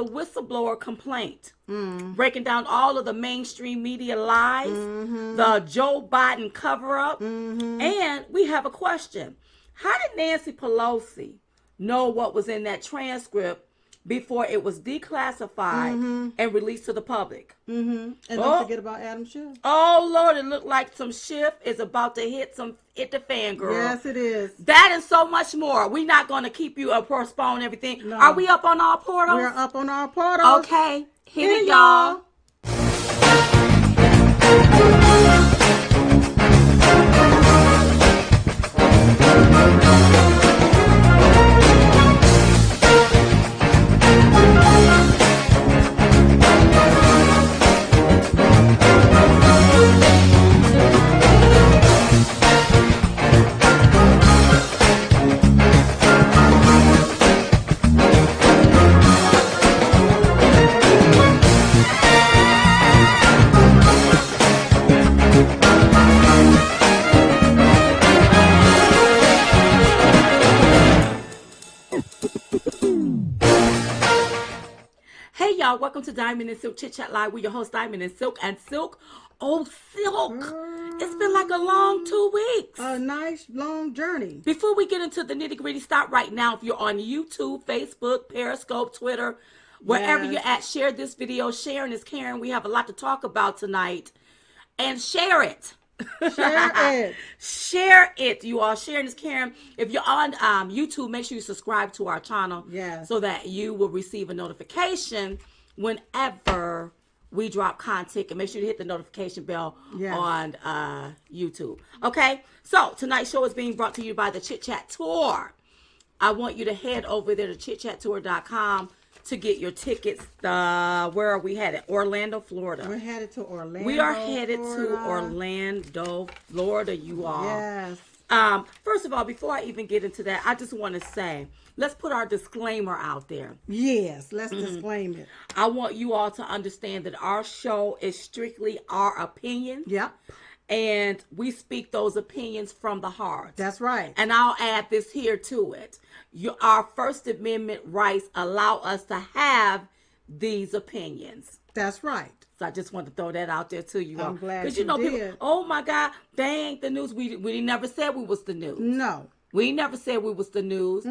the whistleblower complaint, breaking down all of the mainstream media lies, the Joe Biden cover-up, and we have a question. How did Nancy Pelosi know what was in that transcript before it was declassified and released to the public? And don't forget about Adam Schiff. Oh, Lord, it looked like some Schiff is about to hit the fan, girl. Yes, it is. That and so much more. We're not going to keep you postpone everything. No. Are we up on our portals? We're up on our portals. Okay. Hit it, y'all. Hey y'all, welcome to Diamond and Silk Chit Chat Live. We're your host, Diamond and Silk. And Silk, oh Silk, it's been like a long 2 weeks. A nice long journey. Before we get into the nitty gritty, stop right now. If you're on YouTube, Facebook, Periscope, Twitter, wherever you're at, share this video. Sharing is caring. We have a lot to talk about tonight. And share it. Share it. Share it, you all. Sharing is caring. If you're on YouTube, make sure you subscribe to our channel so that you will receive a notification whenever we drop content. And make sure you hit the notification bell on YouTube. Okay? So, tonight's show is being brought to you by the Chit Chat Tour. I want you to head over there to chitchattour.com to get your tickets. Where are we headed? Orlando, Florida. We're headed to Orlando. We are headed to Orlando, Florida, you all. Yes. First of all, before I even get into that, I just want to say, let's put our disclaimer out there. Yes, let's disclaim it. I want you all to understand that our show is strictly our opinion. Yep. And we speak those opinions from the heart. That's right. And I'll add this here to it. Our First Amendment rights allow us to have these opinions. That's right. So I just want to throw that out there to you. I'm glad because you know did. People, oh my God, they ain't the news. We never said we was the news. No. We never said we was the news.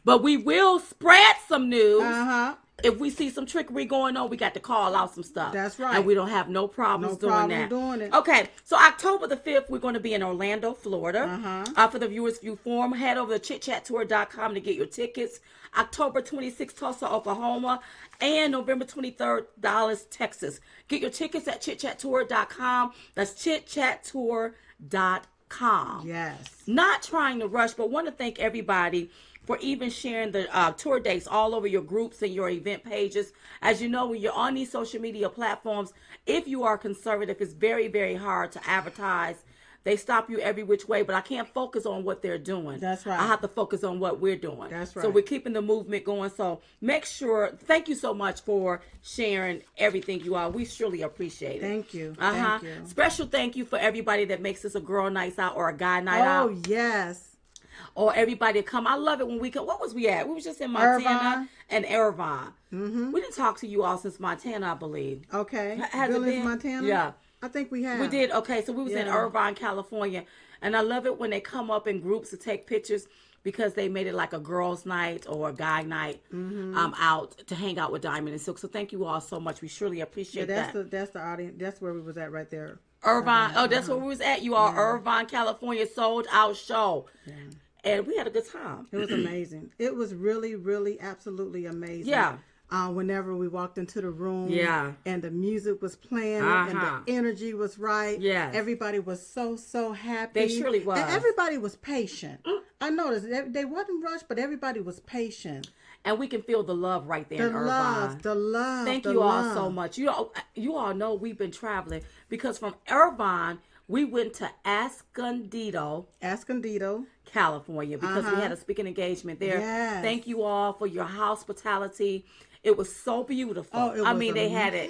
But we will spread some news. If we see some trickery going on, we got to call out some stuff. That's right. And we don't have no problems doing that. Okay, so October the 5th, we're going to be in Orlando, Florida. For the Viewers View Forum, head over to chitchattour.com to get your tickets. October 26th, Tulsa, Oklahoma. And November 23rd, Dallas, Texas. Get your tickets at chitchattour.com. That's chitchattour.com. Yes. Not trying to rush, but want to thank everybody for even sharing the tour dates all over your groups and your event pages. As you know, when you're on these social media platforms, if you are conservative, it's very, very hard to advertise. They stop you every which way, but I can't focus on what they're doing. That's right. I have to focus on what we're doing. That's right. So we're keeping the movement going. So make sure, thank you so much for sharing everything, you all. We surely appreciate it. Thank you. Thank you. Special thank you for everybody that makes this a girl night out or a guy night out. Oh, yes. Or everybody come. I love it when we come. What was we at? We was just in Montana and Irvine. We didn't talk to you all since Montana, I believe. Okay. Has it been? Montana? Yeah. I think we have. We did. Okay, so we was in Irvine, California. And I love it when they come up in groups to take pictures because they made it like a girls' night or a guy night out to hang out with Diamond and Silk. So thank you all so much. We surely appreciate that. That's the audience. That's where we was at right there. Irvine. Oh, that's where we was at. You all. Irvine, California, sold out show. Yeah. And we had a good time. It was amazing. It was really, really, absolutely amazing. Yeah. Whenever we walked into the room, and the music was playing, and the energy was right. Yeah, everybody was so happy. They surely was. And everybody was patient. I noticed they wasn't rushed, but everybody was patient. And we can feel the love right there in Irvine. The love. Thank you all so much. You all know we've been traveling because from Irvine we went to Escondido, California, because we had a speaking engagement there. Yes. Thank you all for your hospitality. It was so beautiful. Oh, it was they amazing. had it.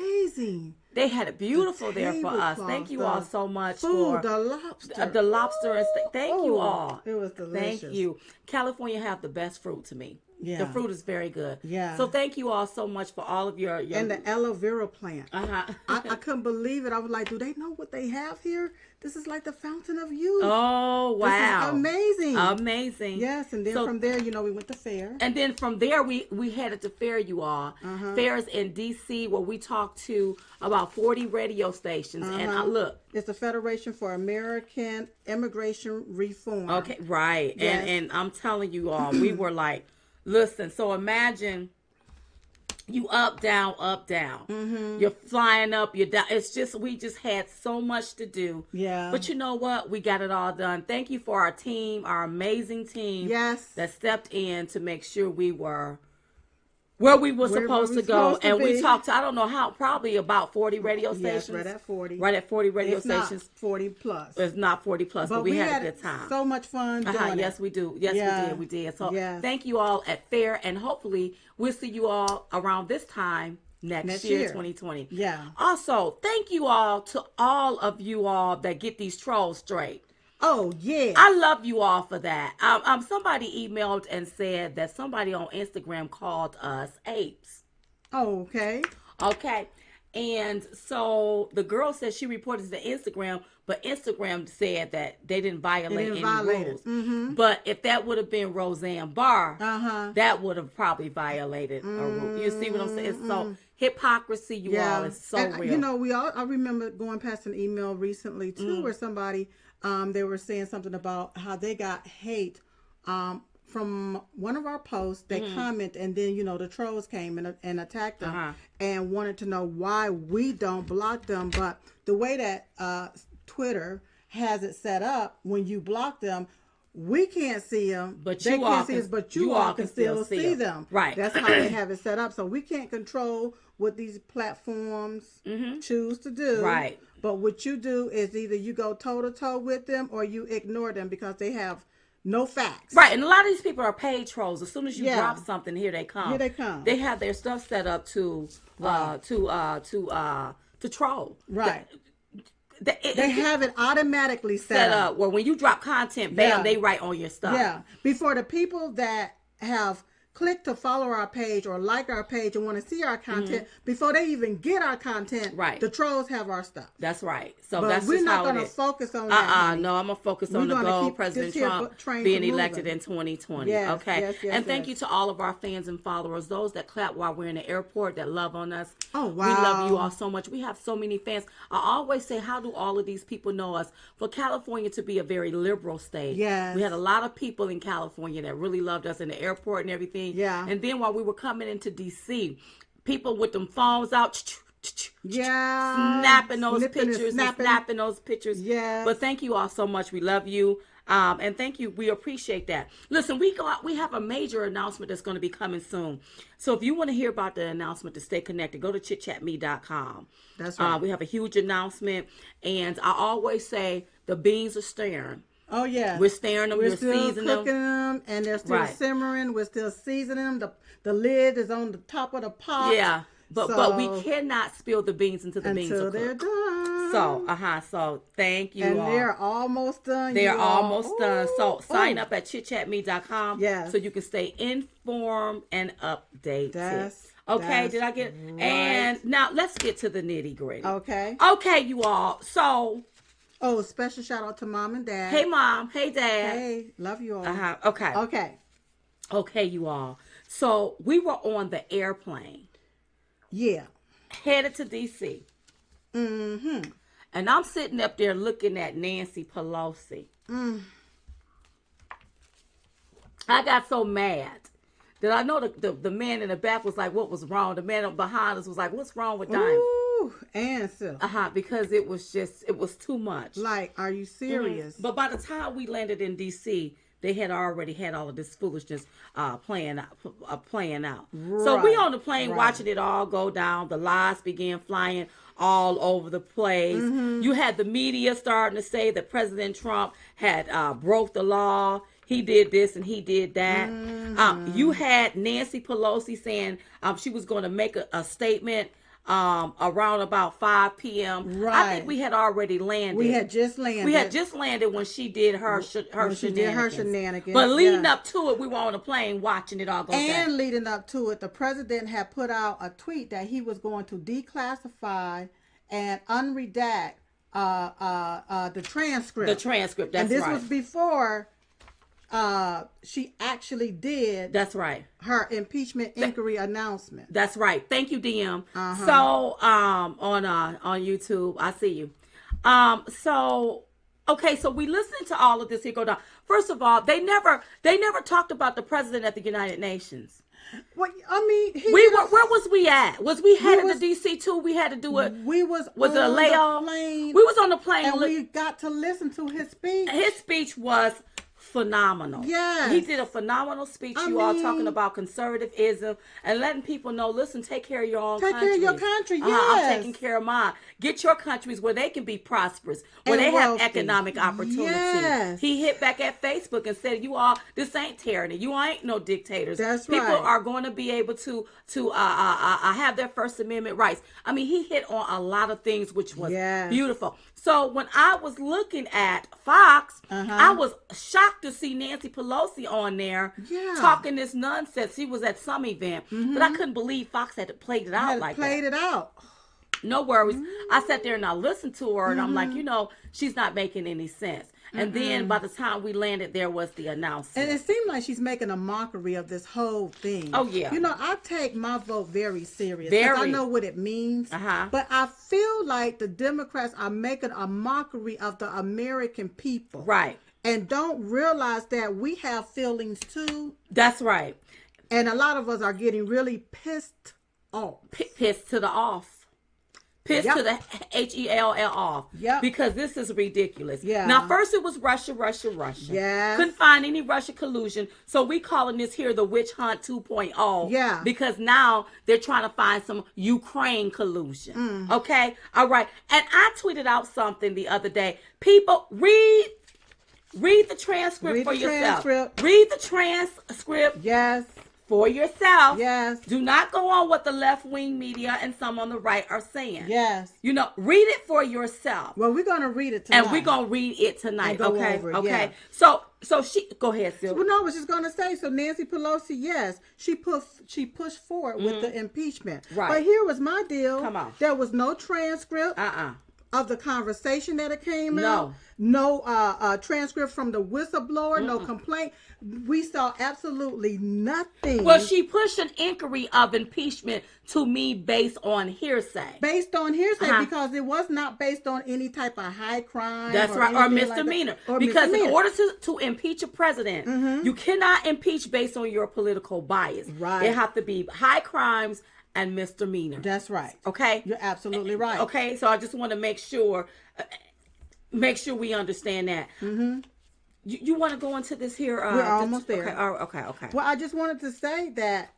They had it beautiful there for us. Thank you all so much for the lobster. The lobster and steak. Thank you all. It was delicious. Thank you. California have the best fruit to me. Yeah. The fruit is very good. Yeah. So thank you all so much for all of your and the aloe vera plant. Uh-huh. I couldn't believe it. I was like, do they know what they have here? This is like the fountain of youth. Oh, wow. This is amazing. Amazing. Yes, and then from there, we went to Fair. And then from there, we headed to Fair, you all. Fair's in D.C., where we talked to about 40 radio stations. And look. It's the Federation for American Immigration Reform. Okay, right. Yes. And I'm telling you all, we were like, listen, so imagine you up, down, up, down. You're flying up, you're down. It's just, we just had so much to do. Yeah. But you know what? We got it all done. Thank you for our team, our amazing team. Yes. That stepped in to make sure we were where we were supposed to go. And we talked to, I don't know how, probably about 40 radio stations. Yes, right at 40. Right at 40 radio stations. Not 40 plus. It's not 40 plus, but we had a good time. So much fun doing it. Yes, we do. Yes, we did. So thank you all at Fair, and hopefully we'll see you all around this time next year, 2020. Yeah. Also, thank you all to all of you all that get these trolls straight. Oh, yeah. I love you all for that. Somebody emailed and said that somebody on Instagram called us apes. Oh, okay. Okay. And so the girl said she reported to Instagram, but Instagram said that they didn't violate any rules. But if that would have been Roseanne Barr, that would have probably violated a rule. You see what I'm saying? It's so hypocrisy, you all, is so real. I remember going past an email recently too, where somebody they were saying something about how they got hate from one of our posts. They comment, and then the trolls came and attacked them and wanted to know why we don't block them. But the way that Twitter has it set up, when you block them, we can't see them, but they can't see us, but you all can still see them. Right. That's how they have it set up. So we can't control what these platforms choose to do. Right. But what you do is either you go toe-to-toe with them or you ignore them because they have no facts. Right. And a lot of these people are paid trolls. As soon as you drop something, here they come. Here they come. They have their stuff set up to troll. Right. They have it automatically set up where when you drop content, bam, they write on your stuff. Yeah. Before the people that have clicked to follow our page or like our page and want to see our content, before they even get our content, the trolls have our stuff. That's right. So but that's we're just not how going to focus on that. No, I'm going to focus on the goal, President Trump being elected in 2020. Yes, okay. And thank you to all of our fans and followers, those that clap while we're in the airport, that love on us. Oh, wow. We love you all so much. We have so many fans. I always say, how do all of these people know us? For California to be a very liberal state, we had a lot of people in California that really loved us in the airport and everything. Yeah. And then while we were coming into D.C., people with them phones out, snapping those pictures. Yeah. But thank you all so much. We love you. And thank you. We appreciate that. Listen, we have a major announcement that's going to be coming soon. So if you want to hear about the announcement to stay connected, go to chitchatme.com. That's right. We have a huge announcement. And I always say the beans are stirring. Oh, yeah. We're stirring them. We're still cooking them, and they're still simmering. We're still seasoning them. The lid is on the top of the pot. Yeah. But we cannot spill the beans until the beans are cooked. They're done. So thank you and all. They're almost done. They're almost done. So sign up at chitchatme.com so you can stay informed and updated. Okay, did I get right. And now let's get to the nitty gritty. Okay, you all. So special shout out to Mom and Dad. Hey Mom, hey Dad. Hey, love you all. Okay, you all. So we were on the airplane. Yeah. Headed to DC. And I'm sitting up there looking at Nancy Pelosi. I got so mad that I know the man in the back was like, what was wrong? The man behind us was like, what's wrong with Diamond? Answer. Because it was too much. Like, are you serious? But by the time we landed in DC, they had already had all of this foolishness playing out. Right. So we on the plane watching it all go down. The lies began flying all over the place. You had the media starting to say that President Trump had broke the law. He did this and he did that. You had Nancy Pelosi saying she was going to make a statement around about 5 p.m. Right. I think we had already landed. We had just landed. We had just landed when she did her shenanigans. But Yeah. leading up to it, we were on a plane watching it all go down. And leading up to it, the president had put out a tweet that he was going to declassify and unredact the transcript. The transcript, that's right. And this was before she actually did. That's right. Her impeachment inquiry announcement. That's right. Thank you, DM. So on YouTube, I see you. Okay, so we listened to all of this here go down. First of all, they never talked about the president at the United Nations. Well, I mean, where was we at? Was we headed to DC too? We had to do it. We was on the layoff. plane. We was on the plane, and we got to listen to his speech. His speech was phenomenal. Yes. He did a phenomenal speech. All talking about conservatism and letting people know, listen, take care of your own country. Take care of your country, yes. I'm taking care of mine. Get your countries where they can be prosperous, where they have economic opportunity. Yes. He hit back at Facebook and said, you all, this ain't tyranny. You all ain't no dictators. That's People right. are going to be able to have their First Amendment rights. I mean, he hit on a lot of things, which was beautiful. So when I was looking at Fox, I was shocked to see Nancy Pelosi on there talking this nonsense. She was at some event, but I couldn't believe Fox had played it out like that. Played it out. No worries. I sat there and I listened to her, and I'm like, she's not making any sense. And then by the time we landed, there was the announcement. And it seemed like she's making a mockery of this whole thing. Oh, yeah. I take my vote very serious. Because I know what it means. But I feel like the Democrats are making a mockery of the American people. Right. And don't realize that we have feelings too. That's right. And a lot of us are getting really pissed off. Pissed to the off. Pissed to the HELL off. Yep. Because this is ridiculous. Yeah. Now, first it was Russia. Yes. Couldn't find any Russia collusion. So we calling this here the witch hunt 2.0. Yeah. Because now they're trying to find some Ukraine collusion. Okay? All right. And I tweeted out something the other day. People, read the transcript for yourself. Read the transcript. Yes. For yourself. Yes. Do not go on what the left-wing media and some on the right are saying. Yes. Read it for yourself. Well, we're going to read it tonight. And we're going to read it tonight. Okay. Over it, okay. Yeah. So she go ahead, Sylvia. Well, no, I was just going to say, so Nancy Pelosi, yes, she pushed forward with the impeachment. Right. But here was my deal. Come on. There was no transcript. Of the conversation that it came out. No transcript from the whistleblower, no complaint. We saw absolutely nothing. Well, she pushed an inquiry of impeachment to me based on hearsay. Based on hearsay, because it was not based on any type of high crime. That's right, or misdemeanor. Like because in order to impeach a president, you cannot impeach based on your political bias. Right. It have to be high crimes and misdemeanor. That's right. Okay? You're absolutely right. Okay, so I just want to make sure we understand that. You want to go into this here? We're almost there. Okay. Well, I just wanted to say that,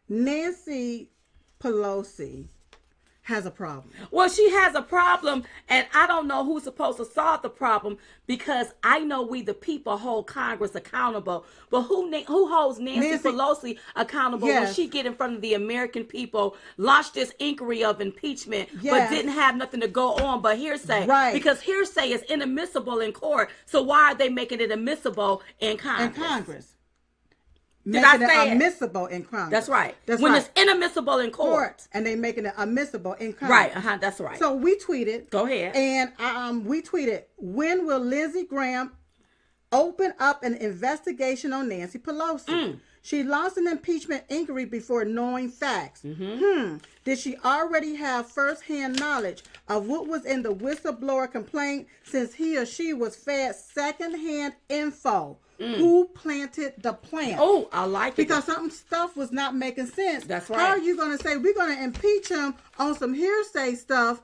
Nancy Pelosi has a problem. Well, she has a problem, and I don't know who's supposed to solve the problem, because I know we the people hold Congress accountable, but who holds Nancy Pelosi accountable when she get in front of the American people, launch this inquiry of impeachment, but didn't have nothing to go on but hearsay? Right. Because hearsay is inadmissible in court, so why are they making it admissible in Congress? Making it admissible in Congress. That's right. When it's inadmissible in court. And they making it admissible in Congress. Right, that's right. So we tweeted. Go ahead. And we tweeted, when will Lindsey Graham open up an investigation on Nancy Pelosi? She launched an impeachment inquiry before knowing facts. Did she already have firsthand knowledge of what was in the whistleblower complaint, since he or she was fed secondhand info? Who planted the plant? Oh, I like it. Because some stuff was not making sense. That's right. How are you going to say we're going to impeach him on some hearsay stuff,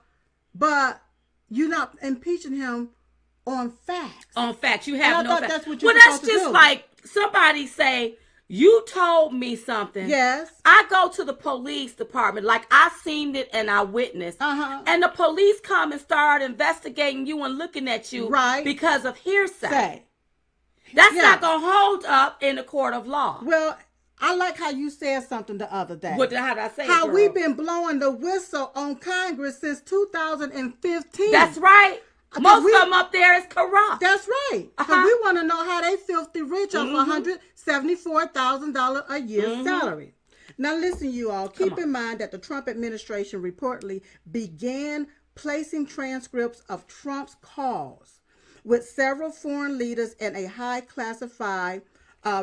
but you're not impeaching him on facts? On facts. You have no facts. That's what you're that's just like somebody say, you told me something. Yes. I go to the police department, like I seen it and I witnessed. And the police come and start investigating you and looking at you because of hearsay. That's not going to hold up in the court of law. Well, I like how you said something the other day. How did I say how it, we've been blowing the whistle on Congress since 2015. That's right. Most of them up there is corrupt. That's right. Because we want to know how they filthy rich off $174,000 a year salary. Now listen, you all. Keep in mind that the Trump administration reportedly began placing transcripts of Trump's calls with several foreign leaders in a high classified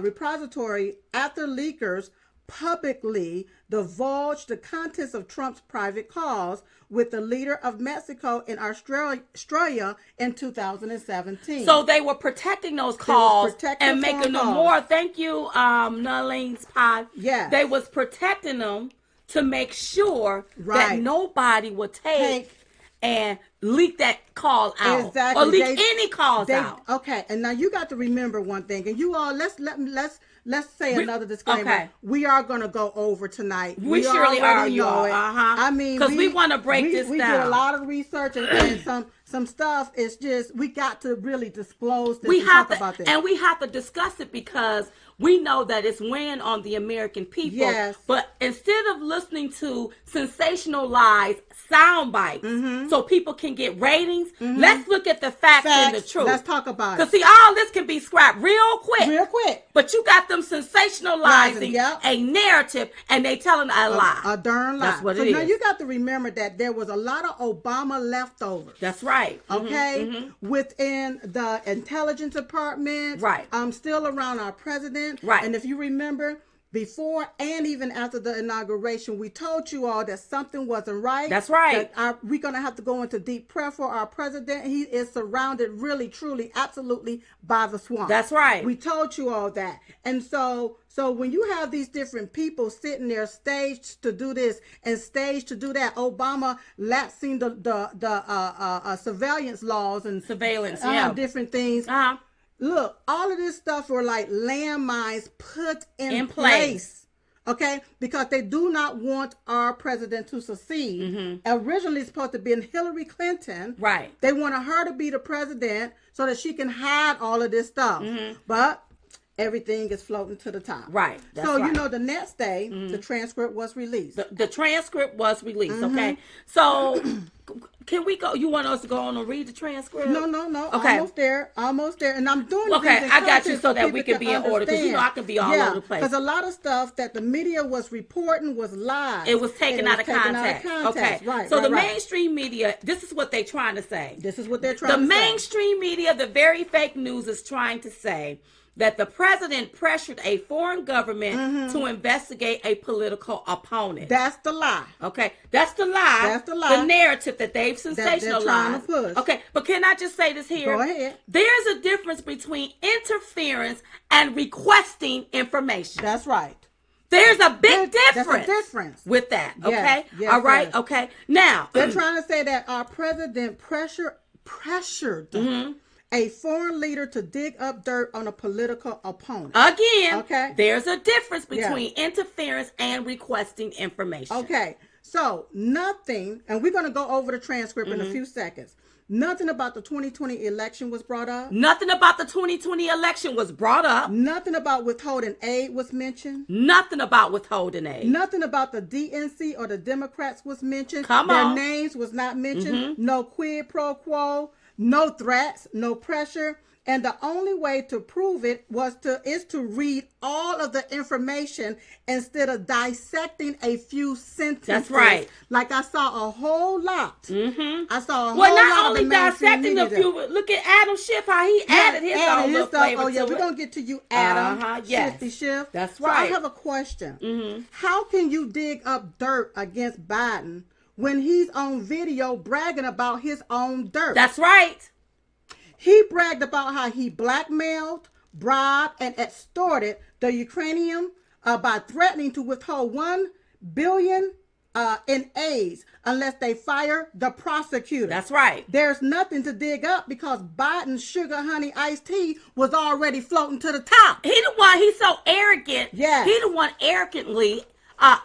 repository after leakers publicly divulged the contents of Trump's private calls with the leader of Mexico and Australia in 2017. So they were protecting those calls and making them more. Thank you, Nalene's pod. Yes. They was protecting them to make sure that nobody would take and leak that call out. Exactly. Or leak any calls out. Okay, and now you got to remember one thing, and you all let's say another disclaimer. Okay. We are going to go over tonight. We surely are, y'all. I mean, because we want to break this down. We do a lot of research and some stuff. It's just we got to really disclose this. Talk about this, and we have to discuss it because we know that it's weighing on the American people. Yes. But instead of listening to sensationalized sound bites so people can get ratings, let's look at the facts and the truth. Let's talk about it. Because see, all this can be scrapped real quick. Real quick. But you got them sensationalizing a narrative and they telling a lie. A darn lie. That's what it is. Now you got to remember that there was a lot of Obama leftovers. That's right. Okay? Within the intelligence department. Right. Still around our president. Right. And if you remember, before and even after the inauguration, we told you all that something wasn't right. That's right. We're going to have to go into deep prayer for our president. He is surrounded really, truly, absolutely by the swamp. That's right. We told you all that. And so when you have these different people sitting there staged to do this and staged to do that, Obama lapsing the surveillance laws and different things. Look, all of this stuff were like landmines put in place. Okay? Because they do not want our president to succeed. Originally it's supposed to be Hillary Clinton. Right. They wanted her to be the president so that she can hide all of this stuff. But everything is floating to the top. Right. So, you know, the next day, the transcript was released. The transcript was released, okay? So, can we go? You want us to go on and read the transcript? No. Okay. Almost there. And I'm doing this. Okay, I got you so that we can be in order. Because, you know, I can be all over the place. Because a lot of stuff that the media was reporting was lies. It was taken out of context. Okay. Right. So, the mainstream media, this is what they're trying to say. This is what they're trying to say. The mainstream media, the very fake news is trying to say that the president pressured a foreign government to investigate a political opponent. That's the lie. Okay, that's the lie. That's the lie. The narrative that they've sensationalized. That they're trying to push. Okay, but can I just say this here? Go ahead. There's a difference between interference and requesting information. That's right. There's a big difference. That's a difference with that. Okay. Yes, all right. Yes. Okay. Now they're trying to say that our president pressured a foreign leader to dig up dirt on a political opponent. Again, okay. There's a difference between interference and requesting information. Okay, so nothing, and we're going to go over the transcript in a few seconds. Nothing about the 2020 election was brought up. Nothing about the 2020 election was brought up. Nothing about withholding aid was mentioned. Nothing about withholding aid. Nothing about the DNC or the Democrats was mentioned. Come on. Their names was not mentioned. No quid pro quo. No threats, no pressure, and the only way to prove it is to read all of the information instead of dissecting a few sentences. That's right. Like I saw a whole lot. I saw a whole lot. Well, not only dissecting a few. Look at Adam Schiff, how he added his own little flavor. Oh yeah, we're gonna get to you, Adam. Yes. Schiff. That's right. So I have a question. How can you dig up dirt against Biden when he's on video bragging about his own dirt? That's right. He bragged about how he blackmailed, bribed, and extorted the Ukrainian by threatening to withhold $1 billion in aid unless they fire the prosecutor. That's right. There's nothing to dig up because Biden's sugar honey iced tea was already floating to the top. He the one, he's so arrogant. Yeah. He the one arrogantly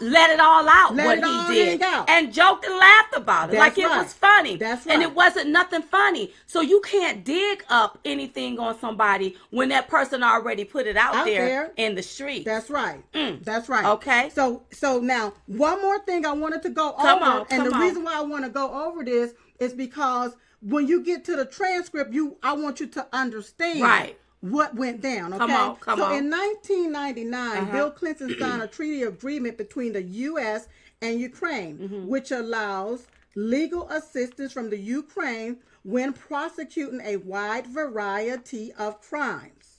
let it all out Let what it all he did hang out. and joked and laughed about it. That's like it right. was funny. That's right. And it wasn't nothing funny. So you can't dig up anything on somebody when that person already put it out there in the street. That's right. That's right. Okay. So now one more thing I wanted to go over, and the reason why I want to go over this is because when you get to the transcript, I want you to understand what went down. Okay. Come on. In 1999, Bill Clinton signed a treaty agreement between the U.S. and Ukraine, which allows legal assistance from the Ukraine when prosecuting a wide variety of crimes.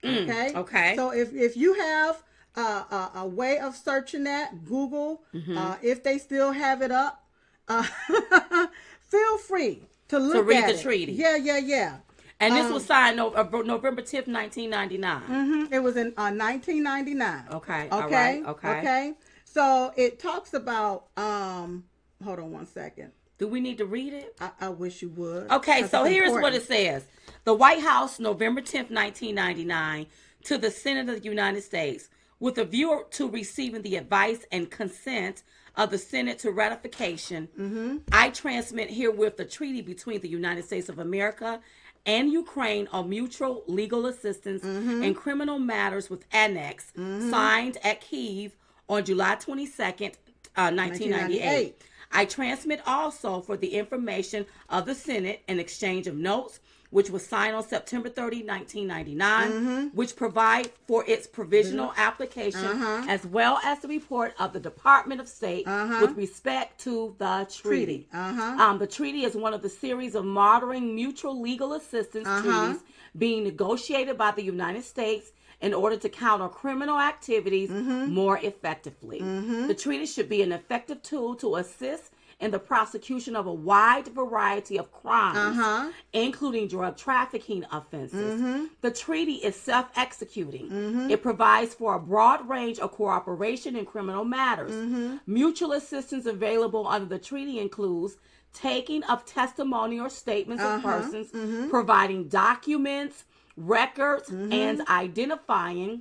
Okay. Okay. So if you have a way of searching that, Google, if they still have it up, feel free to read the treaty. Yeah. And this was signed November 10th, 1999. It was in 1999. Okay. Okay. All right. Okay. So it talks about, hold on one second. Do we need to read it? I wish you would. Okay, so here's what it says. The White House, November 10th, 1999, to the Senate of the United States, with a view to receiving the advice and consent of the Senate to ratification, I transmit herewith the treaty between the United States of America and Ukraine on mutual legal assistance in criminal matters with annex, signed at Kyiv on July 22nd, 1998. I transmit also for the information of the Senate an exchange of notes, which was signed on September 30, 1999, which provide for its provisional application, as well as the report of the Department of State with respect to the treaty. The treaty is one of the series of modern mutual legal assistance treaties being negotiated by the United States in order to counter criminal activities more effectively. The treaty should be an effective tool to assist in the prosecution of a wide variety of crimes, including drug trafficking offenses. The treaty is self-executing. It provides for a broad range of cooperation in criminal matters. Mutual assistance available under the treaty includes taking of testimony or statements of persons, providing documents, records, and identifying,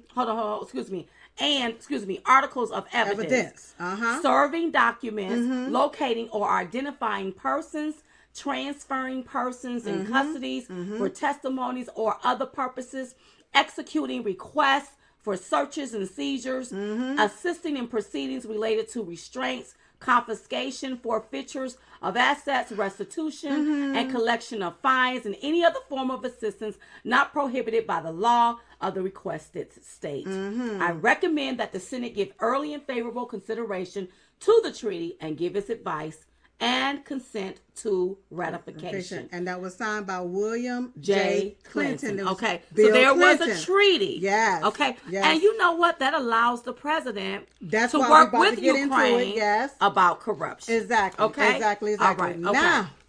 articles of evidence. Serving documents, locating or identifying persons, transferring persons in custody for testimonies or other purposes, executing requests for searches and seizures, assisting in proceedings related to restraints, confiscation, forfeitures of assets, restitution, and collection of fines, and any other form of assistance not prohibited by the law of the requested state. I recommend that the Senate give early and favorable consideration to the treaty and give its advice and consent to ratification. And that was signed by William J. Clinton. Okay, Bill so there Clinton. was a treaty. Yes. Okay, yes. And you know what? That allows the president That's to why work we're about with to get Ukraine into it. Yes. about corruption. Exactly. Okay. Exactly. All right.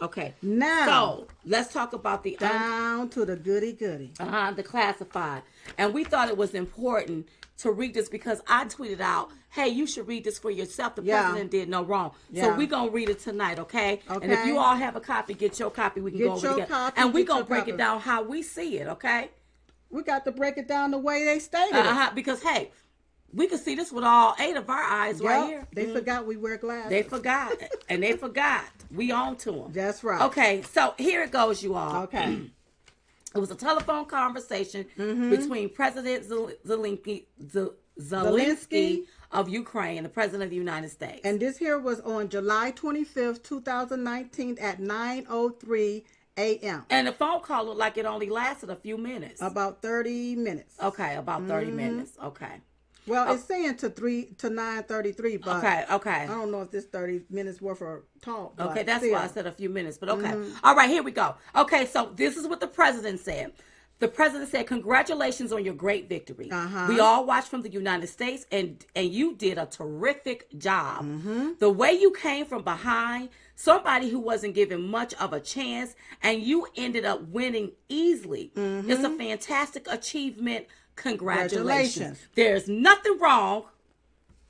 Okay. Now. Now. So let's talk about the down to the goody. The classified. And we thought it was important to read this because I tweeted out, hey, you should read this for yourself. The president did no wrong. So we're going to read it tonight, okay? And if you all have a copy, get your copy. We can go over it together. And we're going to break it down how we see it, okay? We got to break it down the way they stated it. Because, hey, we can see this with all 8 of our eyes right here. They forgot we wear glasses. They forgot. And they forgot. We on to them. That's right. Okay, so here it goes, you all. Okay. It was a telephone conversation between President Zelensky of Ukraine and the President of the United States. And this here was on July 25th, 2019 at 9:03 a.m. And the phone call looked like it only lasted a few minutes. About 30 minutes. Okay, about 30 minutes. Okay. Well, it's saying to 9:33, but okay. I don't know if this 30 minutes worth of talk. Okay, that's why I said a few minutes, but okay. All right, here we go. Okay, so this is what the president said. The president said, congratulations on your great victory. We all watched from the United States, and you did a terrific job. The way you came from behind, somebody who wasn't given much of a chance, and you ended up winning easily. It's a fantastic achievement. Congratulations. There's nothing wrong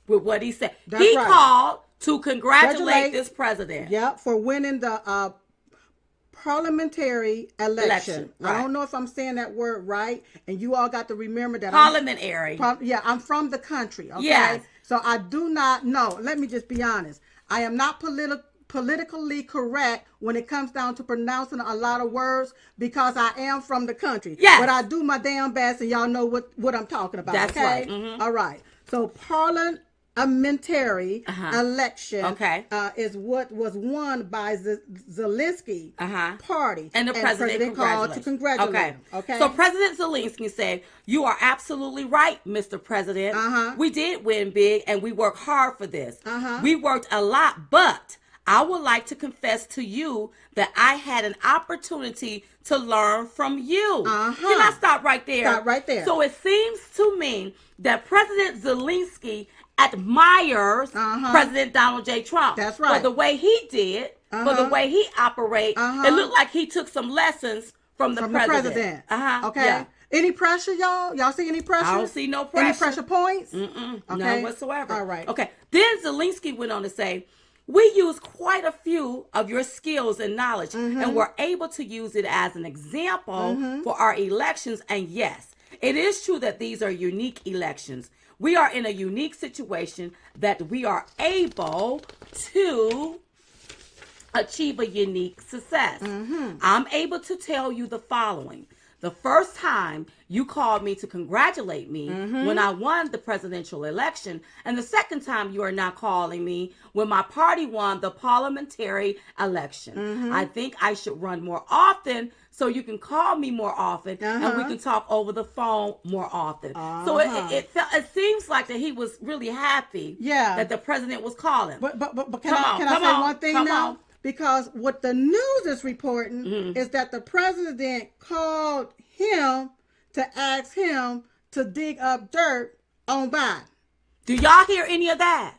with what he said. He called to congratulate this president. Yeah, for winning the parliamentary election. Right. I don't know if I'm saying that word right, and you all got to remember that parliamentary. I'm from the country. Okay, yes. So I do not know. Let me just be honest. I am not politically correct when it comes down to pronouncing a lot of words because I am from the country. Yes. But I do my damn best, and y'all know what I'm talking about. That's okay? right. Mm-hmm. All right. So parliamentary election is what was won by Zelensky party. And the president called to congratulate him. Okay. So President Zelensky said, "You are absolutely right, Mr. President. We did win big and we worked hard for this. We worked a lot, but I would like to confess to you that I had an opportunity to learn from you." Can I stop right there? Stop right there. So it seems to me that President Zelensky admires President Donald J. Trump. That's right. For the way he did, for the way he operates. It looked like he took some lessons from the president. Okay. Yeah. Any pressure, y'all? Y'all see any pressure? I don't see no pressure. Any pressure points? Okay. None whatsoever. All right. Okay. Then Zelensky went on to say, "We used quite a few of your skills and knowledge and were able to use it as an example for our elections. And yes, it is true that these are unique elections. We are in a unique situation that we are able to achieve a unique success. I'm able to tell you the following. The first time you called me to congratulate me when I won the presidential election, and the second time you are now calling me when my party won the parliamentary election. I think I should run more often so you can call me more often and we can talk over the phone more often." So it seems like that he was really happy that the president was calling. But can I say one thing now? Because what the news is reporting is that the president called him to ask him to dig up dirt on Biden. Do y'all hear any of that?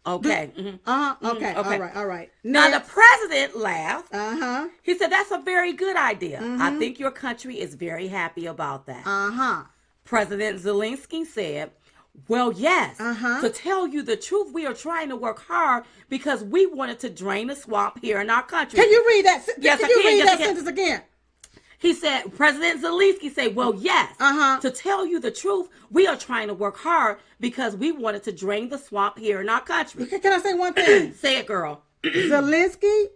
Okay. Okay. All right. Now the president laughed. He said, "That's a very good idea. I think your country is very happy about that." President Zelensky said, "Well, yes. To tell you the truth, we are trying to work hard because we wanted to drain the swamp here in our country." Can you read that? Yes, Can you read that sentence again? He said, President Zelensky said, "Well, yes. To tell you the truth, we are trying to work hard because we wanted to drain the swamp here in our country." Can I say one thing? Say it, girl. Zelensky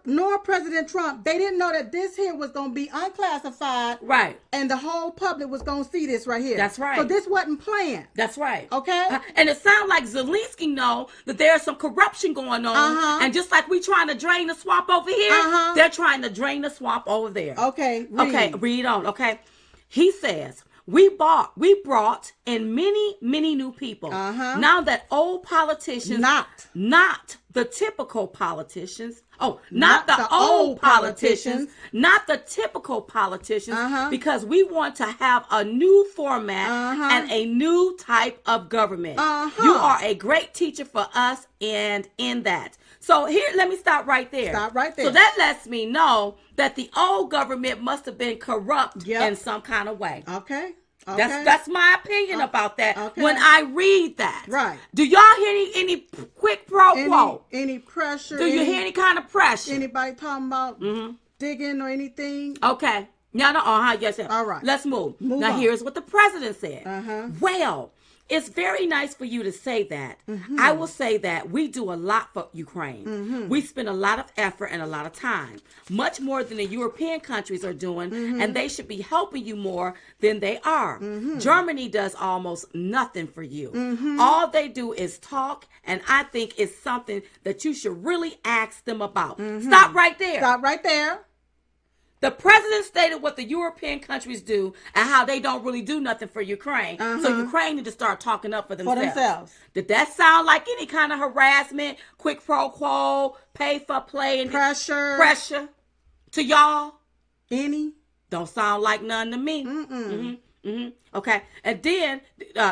nor President Trump, they didn't know that this here was going to be unclassified. Right. And the whole public was going to see this right here. That's right. So this wasn't planned. That's right. Okay? And it sounds like Zelensky know that there's some corruption going on. And just like we trying to drain the swamp over here, they're trying to drain the swamp over there. Okay. Read on. Okay. He says, we brought in many new people. Now that old politicians, not the typical politicians. Not the old politicians, not the typical politicians, because we want to have a new format and a new type of government. You are a great teacher for us, and in that. So here, let me stop right there. So that lets me know that the old government must have been corrupt in some kind of way. Okay. That's my opinion about that when I read that. Right. Do y'all hear any quick pro quo? Any pressure? Do you hear any kind of pressure? Anybody talking about digging or anything? Okay. Yes. All right. Let's move. Now here's what the president said. Well, it's very nice for you to say that. I will say that we do a lot for Ukraine. We spend a lot of effort and a lot of time, much more than the European countries are doing, and they should be helping you more than they are. Germany does almost nothing for you. All they do is talk, and I think it's something that you should really ask them about. Stop right there. Stop right there. The president stated what the European countries do and how they don't really do nothing for Ukraine. So Ukraine need to start talking up for themselves. Did that sound like any kind of harassment, quick pro quo, pay for play, and pressure to y'all? Any? Don't sound like none to me. Okay. And then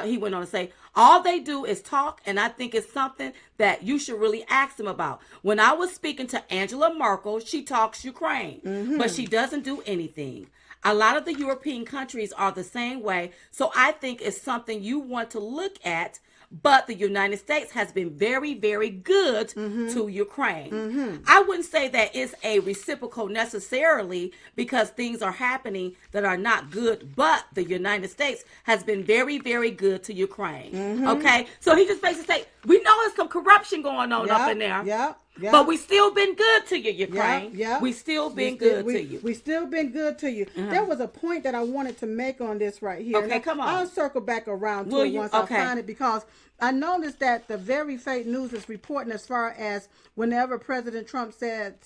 he went on to say, all they do is talk, and I think it's something that you should really ask them about. When I was speaking to Angela Merkel, she talks Ukraine, but she doesn't do anything. A lot of the European countries are the same way, so I think it's something you want to look at, but the United States has been very, very good to Ukraine. I wouldn't say that it's a reciprocal necessarily because things are happening that are not good, but the United States has been very, very good to Ukraine. Okay? So he just basically say, we know there's some corruption going on up in there. Yeah. But we still been good to you, Ukraine. Yeah. We still been good to you. We still been good to you. There was a point that I wanted to make on this right here. Okay, come on. I'll circle back around to it once I find it, because I noticed that the very fake news is reporting as far as whenever President Trump said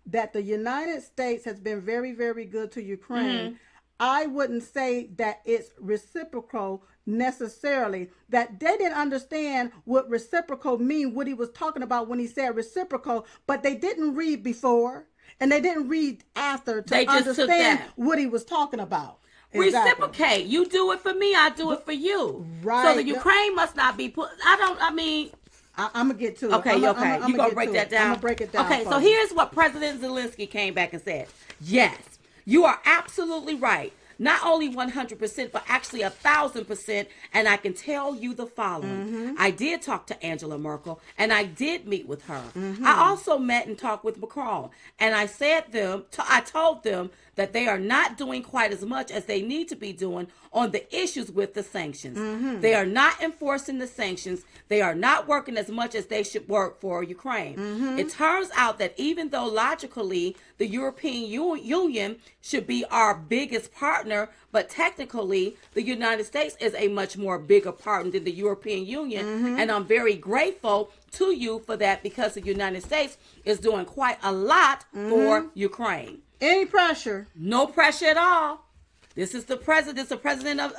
that the United States has been very, very good to Ukraine, I wouldn't say that it's reciprocal necessarily, that they didn't understand what reciprocal mean, what he was talking about when he said reciprocal, but they didn't read before and they didn't read after to understand what he was talking about. Reciprocate. You do it for me, I do it for you. Right. So the Ukraine must not be put. I'm gonna get to it. Okay, you're gonna break that down. I'm gonna break it down. Okay, so here's what President Zelensky came back and said. Yes, you are absolutely right. Not only 100%, but actually 1,000%. And I can tell you the following. I did talk to Angela Merkel, and I did meet with her. I also met and talked with Macron, and I told them that they are not doing quite as much as they need to be doing on the issues with the sanctions. They are not enforcing the sanctions. They are not working as much as they should work for Ukraine. It turns out that even though logically the European Union should be our biggest partner, but technically the United States is a much more bigger partner than the European Union. And I'm very grateful to you for that, because the United States is doing quite a lot for Ukraine. Any pressure? No pressure at all. This is the president. This is the president of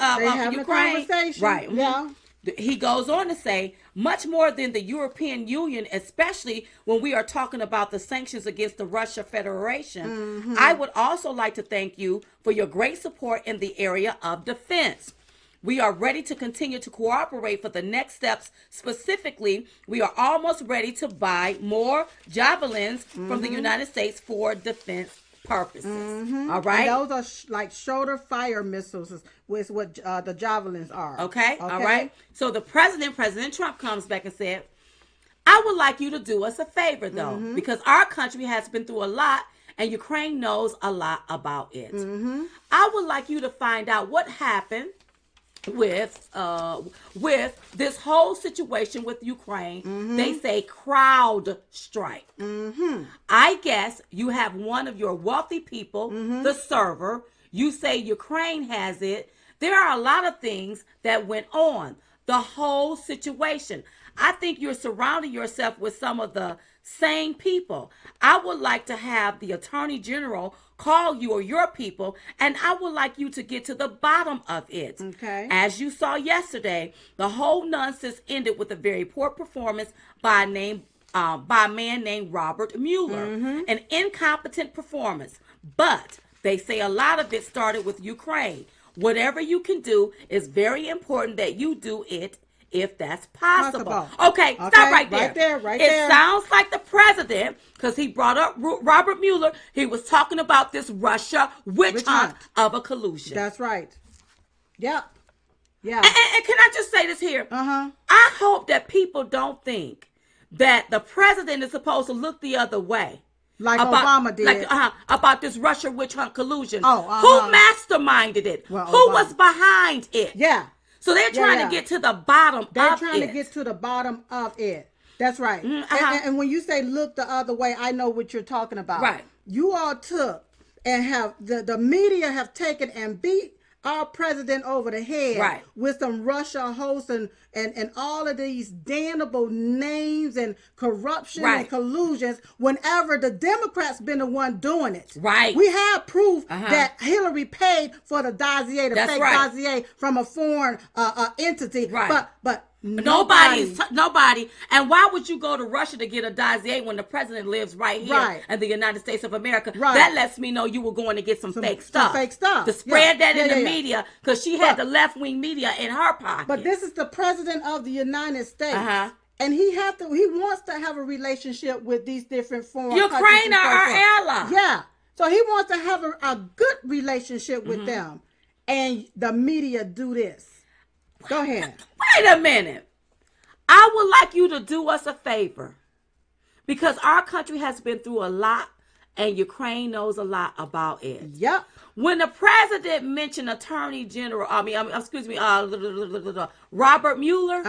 Ukraine. A conversation. Right. Yeah. He goes on to say, much more than the European Union, especially when we are talking about the sanctions against the Russia Federation, I would also like to thank you for your great support in the area of defense. We are ready to continue to cooperate for the next steps. Specifically, we are almost ready to buy more javelins from the United States for defense purposes. All right. And those are like shoulder fire missiles is what the javelins are. Okay. All right. So the President Trump comes back and said, I would like you to do us a favor, though, because our country has been through a lot and Ukraine knows a lot about it. I would like you to find out what happened with this whole situation with Ukraine. They say crowd strike. I guess you have one of your wealthy people, the server. You say Ukraine has it. There are a lot of things that went on. The whole situation. I think you're surrounding yourself with some of the same people. I would like to have the Attorney General call you or your people, and I would like you to get to the bottom of it. Okay. As you saw yesterday, the whole nonsense ended with a very poor performance by a man named Robert Mueller. An incompetent performance. But they say a lot of it started with Ukraine. Whatever you can do is very important that you do it if that's possible. Okay, stop right there. It sounds like the president, because he brought up Robert Mueller, he was talking about this Russia witch hunt of a collusion. That's right. Yep. Yeah. And can I just say this here? I hope that people don't think that the president is supposed to look the other way. Like Obama did. About this Russia witch hunt collusion. Who masterminded it? Who was behind it? Yeah. So they're trying to get to the bottom of it. They're trying to get to the bottom of it. That's right. And when you say look the other way, I know what you're talking about. Right. You all took and have, the media have taken and beat our president over the head with some Russia hosts and all of these damnable names and corruption and collusions whenever the Democrats been the one doing it. Right. We have proof that Hillary paid for the dossier, the fake dossier from a foreign entity. Right. But nobody. And why would you go to Russia to get a dossier when the president lives right here in the United States of America? That lets me know you were going to get some fake stuff. Some fake stuff. To spread that in the media, because she had the left-wing media in her pocket. But this is the president of the United States. And he wants to have a relationship with these different foreign countries. Ukraine are our ally. Yeah. So he wants to have a good relationship with them. And the media do this. Go ahead. Wait a minute. I would like you to do us a favor, because our country has been through a lot and Ukraine knows a lot about it. Yep. When the president mentioned Attorney General, Robert Mueller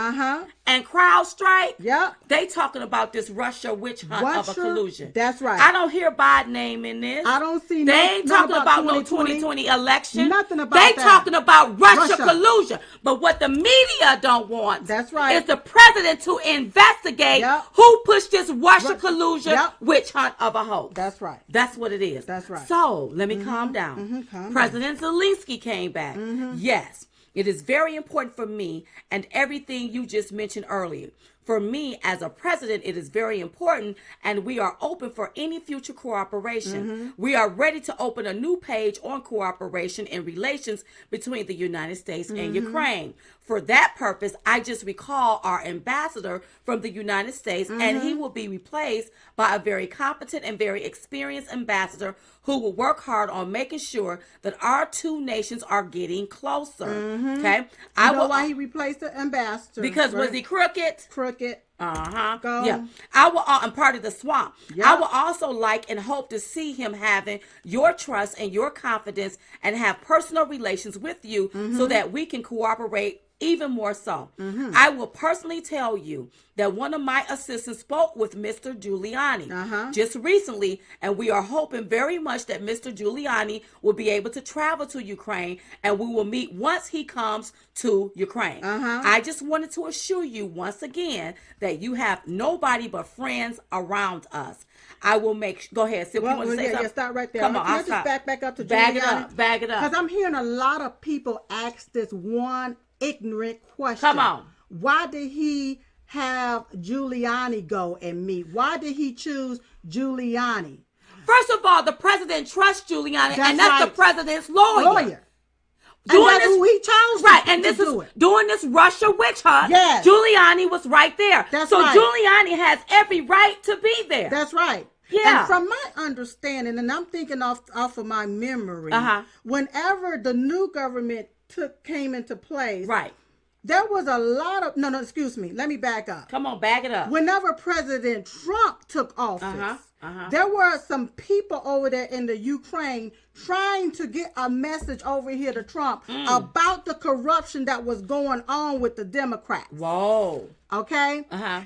and CrowdStrike, they talking about this Russia witch hunt of a collusion. That's right. I don't hear Biden name in this. I don't see. They ain't talking about no 2020 election. Nothing about they that. Talking about Russia collusion. But what the media don't want, that's right, is the president to investigate who pushed this Russia collusion witch hunt of a hoax. That's right. That's what it is. That's right. So let me calm down. President Zelensky came back. Yes, it is very important for me and everything you just mentioned earlier. For me, as a president, it is very important, and we are open for any future cooperation. We are ready to open a new page on cooperation in relations between the United States and Ukraine. For that purpose, I just recall our ambassador from the United States, and he will be replaced by a very competent and very experienced ambassador who will work hard on making sure that our two nations are getting closer. Okay, I know why he replaced the ambassador. Because was he crooked? Crooked. Go. Yeah. I will. I'm part of the swamp. Yep. I will also like and hope to see him having your trust and your confidence and have personal relations with you so that we can cooperate even more so. I will personally tell you that one of my assistants spoke with Mr. Giuliani just recently, and we are hoping very much that Mr. Giuliani will be able to travel to Ukraine, and we will meet once he comes to Ukraine. I just wanted to assure you once again that you have nobody but friends around us. I will make. Go ahead, Sil. You want to say something? Yeah, start right there. Come on, I'll just back up to Bag Giuliani. Bag it up. Because I'm hearing a lot of people ask this one ignorant question. Come on. Why did he have Giuliani go and meet? Why did he choose Giuliani? First of all, the president trusts Giuliani, and that's the president's lawyer. Doing that's who he chose right, and this is doing this Russia witch hunt. Yes. Giuliani was right there. That's so right. Giuliani has every right to be there. That's right. Yeah. And from my understanding, and I'm thinking off of my memory, whenever the new government came into place, right, there was a lot of excuse me, let me back up. Come on, back it up. Whenever President Trump took office, there were some people over there in the Ukraine trying to get a message over here to Trump about the corruption that was going on with the Democrats. Whoa. Okay?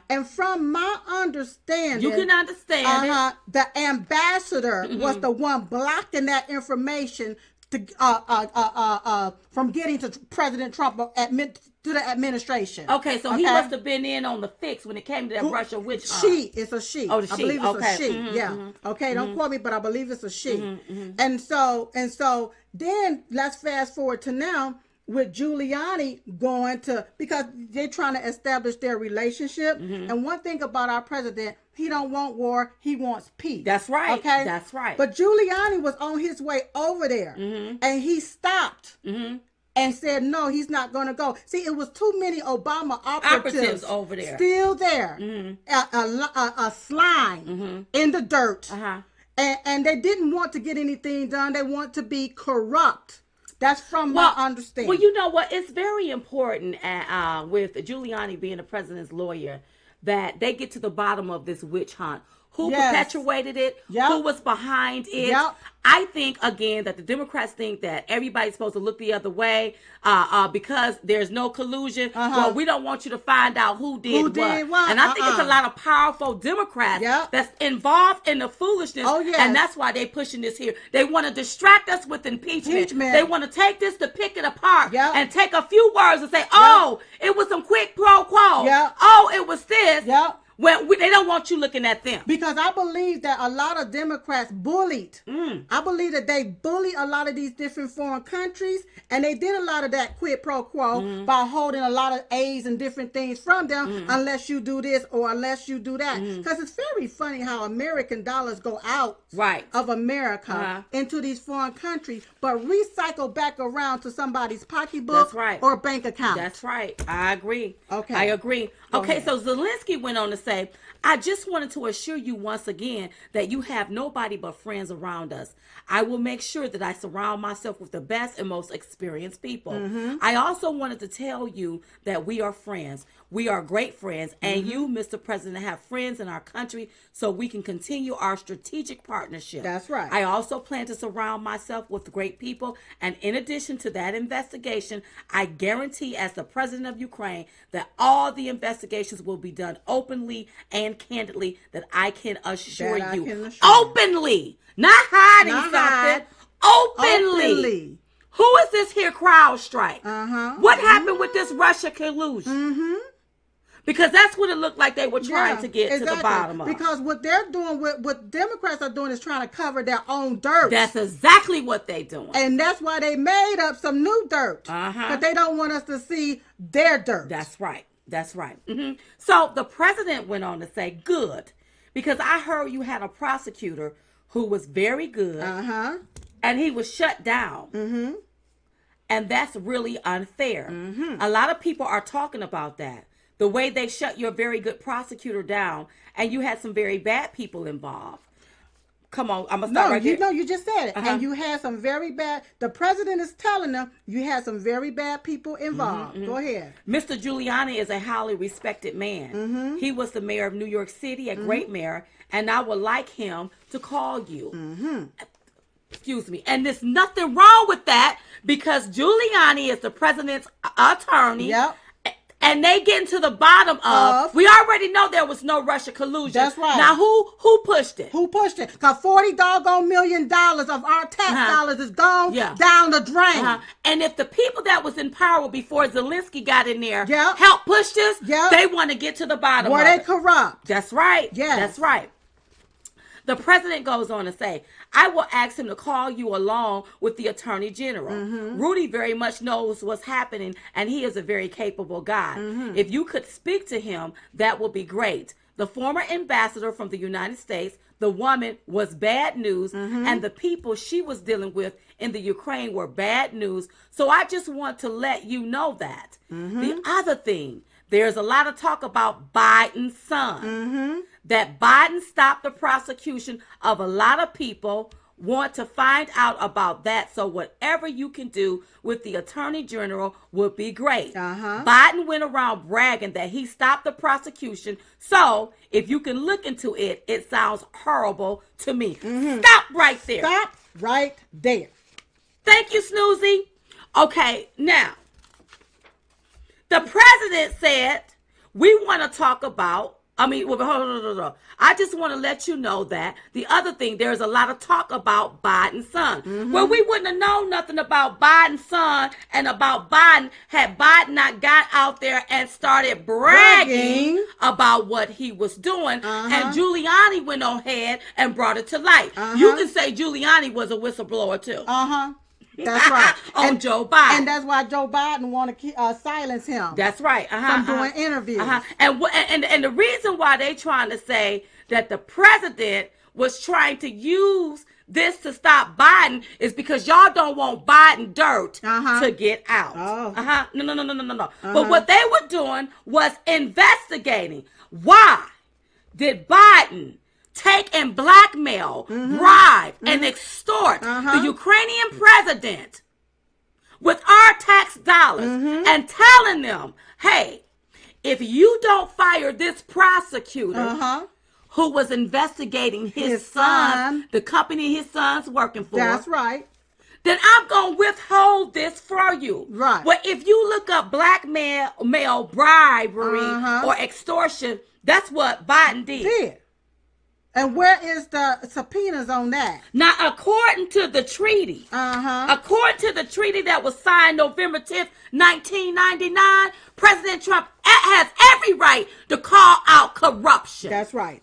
And from my understanding, you can understand it. The ambassador was the one blocking that information to from getting to President Trump to the administration. Okay, so he must have been in on the fix when it came to that Russia witch hunt. It's a she. Oh, the she. I believe it's a she. Okay, don't quote me, but I believe it's a she. And so then let's fast forward to now with Giuliani going to, because they're trying to establish their relationship. And one thing about our president, he don't want war, he wants peace. That's right. Okay? That's right. But Giuliani was on his way over there and he stopped. And said, no, he's not going to go. See, it was too many Obama operatives over there. Still there. A slime in the dirt. And they didn't want to get anything done. They want to be corrupt. That's from my understanding. Well, you know what? It's very important with Giuliani being the president's lawyer that they get to the bottom of this witch hunt. Who perpetuated it? Who was behind it? I think, again, that the Democrats think that everybody's supposed to look the other way because there's no collusion. Well, we don't want you to find out who did what. And I think it's a lot of powerful Democrats that's involved in the foolishness. And that's why they're pushing this here. They want to distract us with impeachment. They want to take this to pick it apart and take a few words and say, oh, it was some quick pro quo. Oh, it was this. When they don't want you looking at them. Because I believe that a lot of Democrats bullied. I believe that they bullied a lot of these different foreign countries, and they did a lot of that quid pro quo by holding a lot of aids and different things from them unless you do this or unless you do that. Because it's very funny how American dollars go out of America into these foreign countries, but recycle back around to somebody's pocketbook or bank account. That's right. I agree. Okay. I agree. Okay, so Zelensky went on to say say, I just wanted to assure you once again that you have nobody but friends around us. I will make sure that I surround myself with the best and most experienced people. I also wanted to tell you that we are friends. We are great friends. And you, Mr. President, have friends in our country so we can continue our strategic partnership. That's right. I also plan to surround myself with great people. And in addition to that investigation, I guarantee as the president of Ukraine that all the investigations will be done openly and candidly, that I can assure you. Openly. Not hiding something. Openly. Who is this here crowd strike? What happened with this Russia collusion? Because that's what it looked like they were trying to get to the bottom of. Because what they're doing, what Democrats are doing is trying to cover their own dirt. That's exactly what they're doing. And that's why they made up some new dirt. But they don't want us to see their dirt. That's right. That's right. So the president went on to say, good, because I heard you had a prosecutor who was very good and he was shut down. And that's really unfair. A lot of people are talking about that. The way they shut your very good prosecutor down, and you had some very bad people involved. Come on, I'm going to start right there. No, you just said it. And you had some very bad, the president is telling them you had some very bad people involved. Go ahead. Mr. Giuliani is a highly respected man. He was the mayor of New York City, a great mayor, and I would like him to call you. Excuse me. And there's nothing wrong with that because Giuliani is the president's attorney. And they getting to the bottom of. We already know there was no Russia collusion. That's right. Now who pushed it? Who pushed it? Because $40 million of our tax dollars is gone down the drain. And if the people that was in power before Zelensky got in there helped push this, they want to get to the bottom of it. Were they corrupt? That's right. That's right. The president goes on to say, I will ask him to call you along with the attorney general. Rudy very much knows what's happening, and he is a very capable guy. If you could speak to him, that would be great. The former ambassador from the United States, the woman, was bad news, and the people she was dealing with in the Ukraine were bad news. So I just want to let you know that. The other thing, there's a lot of talk about Biden's son. That Biden stopped the prosecution of a lot of people, want to find out about that. So whatever you can do with the attorney general would be great. Biden went around bragging that he stopped the prosecution. So if you can look into it, it sounds horrible to me. Stop right there. Stop right there. Thank you, Snoozy. Okay, now, the president said we want to talk about hold on. I just want to let you know that the other thing, there's a lot of talk about Biden's son. Well, we wouldn't have known nothing about Biden's son and about Biden had Biden not got out there and started bragging about what he was doing. And Giuliani went on ahead and brought it to light. You can say Giuliani was a whistleblower too. That's right. And Joe Biden. And that's why Joe Biden want to silence him. That's right. From doing interviews. And the reason why they trying to say that the president was trying to use this to stop Biden is because y'all don't want Biden dirt to get out. No. But what they were doing was investigating. Why did Biden take and blackmail, bribe, and extort the Ukrainian president with our tax dollars and telling them, hey, if you don't fire this prosecutor who was investigating his son, the company his son's working for. That's right. Then I'm going to withhold this for you. Right. Well, if you look up blackmail, bribery, or extortion, that's what Biden did. And where is the subpoenas on that? Now, according to the treaty, according to the treaty that was signed November 10th, 1999, President Trump has every right to call out corruption. That's right.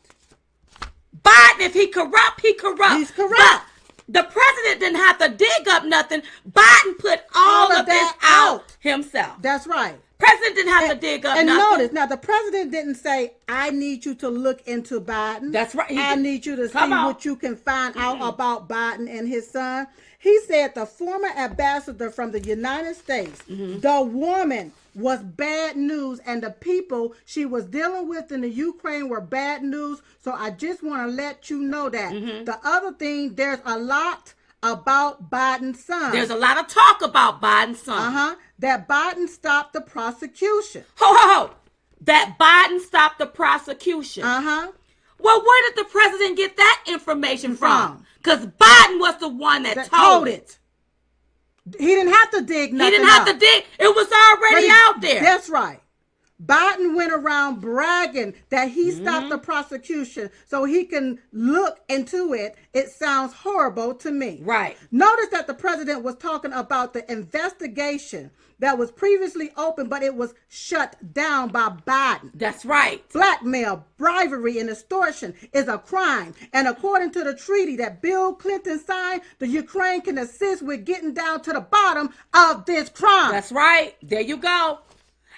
Biden, if he corrupt, he corrupt. He's corrupt. But the president didn't have to dig up nothing. Biden put all of this out himself. That's right. President didn't have to dig up and nothing. And notice, now the president didn't say, I need you to look into Biden. That's right. I need you to see what you can find out about Biden and his son. He said the former ambassador from the United States, the woman was bad news, and the people she was dealing with in the Ukraine were bad news. So I just want to let you know that. The other thing, there's a lot about Biden's son. There's a lot of talk about Biden's son. That Biden stopped the prosecution. That Biden stopped the prosecution. Well, where did the president get that information from? Because Biden was the one that told it. He didn't have to dig nothing He didn't have to dig. It was already out there. That's right. Biden went around bragging that he stopped the prosecution so he can look into it. It sounds horrible to me. Right. Notice that the president was talking about the investigation that was previously open, but it was shut down by Biden. That's right. Blackmail, bribery, and extortion is a crime. And according to the treaty that Bill Clinton signed, the Ukraine can assist with getting down to the bottom of this crime. That's right. There you go.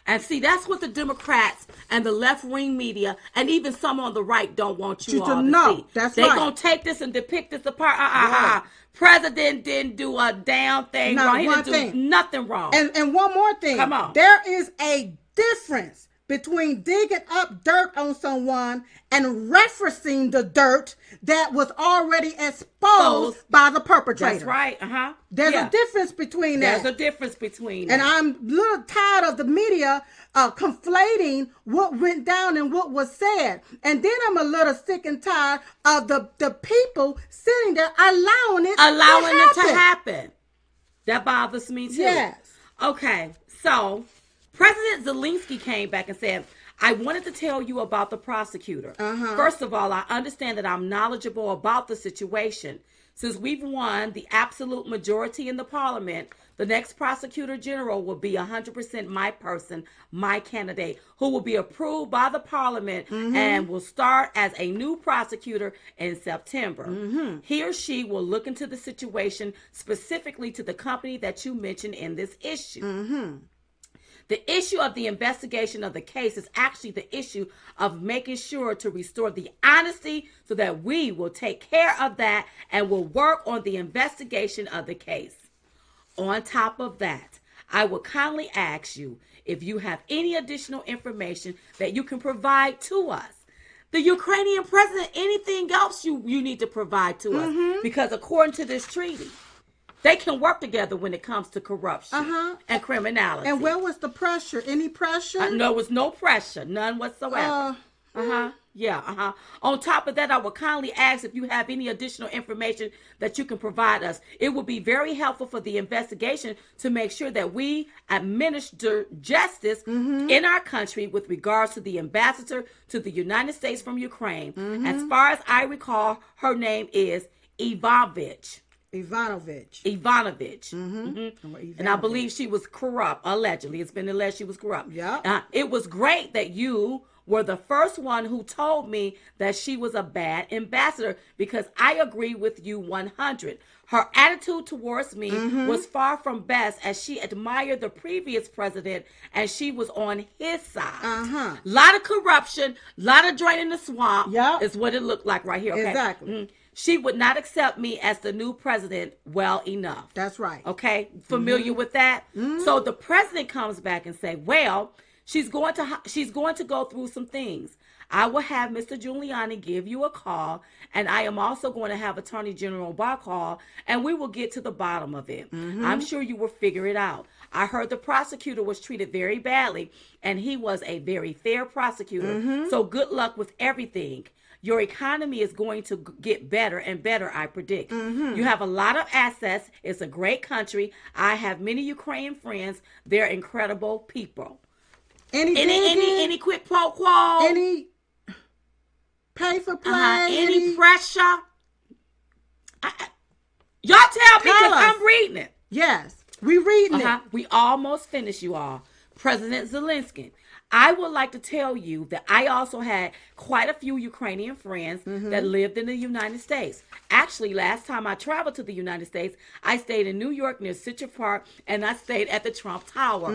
And see, that's what the Democrats and the left-wing media and even some on the right don't want you all to know. See. That's They're going to take this and depict this apart. President didn't do a damn thing wrong. He didn't do nothing wrong. And one more thing. Come on. There is a difference between digging up dirt on someone and referencing the dirt that was already exposed by the perpetrator. That's right. There's a difference between that. There's a difference between and that. I'm a little tired of the media conflating what went down and what was said. And then I'm a little sick and tired of the people sitting there allowing it to happen. That bothers me too. Yes. Okay, so President Zelensky came back and said, I wanted to tell you about the prosecutor. First of all, I understand that I'm knowledgeable about the situation. Since we've won the absolute majority in the parliament, the next prosecutor general will be 100% my person, my candidate, who will be approved by the parliament and will start as a new prosecutor in September. He or she will look into the situation specifically to the company that you mentioned in this issue. The issue of the investigation of the case is actually the issue of making sure to restore the honesty so that we will take care of that and will work on the investigation of the case. On top of that, I will kindly ask you if you have any additional information that you can provide to us. The Ukrainian president, anything else you need to provide to us, because according to this treaty, they can work together when it comes to corruption and criminality. And where was the pressure? Any pressure? No, there was no pressure. None whatsoever. On top of that, I would kindly ask if you have any additional information that you can provide us. It would be very helpful for the investigation to make sure that we administer justice in our country with regards to the ambassador to the United States from Ukraine. As far as I recall, her name is Ivanovich. And I believe she was corrupt, allegedly. It's been alleged she was corrupt. It was great that you were the first one who told me that she was a bad ambassador, because I agree with you 100. Her attitude towards me was far from best, as she admired the previous president and she was on his side. A lot of corruption, a lot of draining the swamp is what it looked like right here. Okay? Exactly. She would not accept me as the new president well enough. That's right. Okay, familiar with that? So the president comes back and say, well, she's going to go through some things. I will have Mr. Giuliani give you a call, and I am also going to have Attorney General Barr call, and we will get to the bottom of it. I'm sure you will figure it out. I heard the prosecutor was treated very badly, and he was a very fair prosecutor. So good luck with everything. Your economy is going to get better and better, I predict. You have a lot of assets. It's a great country. I have many Ukrainian friends. They're incredible people. Any quick pro quo? Any pay for play? Any pressure? Y'all tell me, because I'm reading it. Yes, we reading it. We almost finished, you all. President Zelensky. I would like to tell you that I also had quite a few Ukrainian friends that lived in the United States. Actually, last time I traveled to the United States, I stayed in New York near Central Park, and I stayed at the Trump Tower.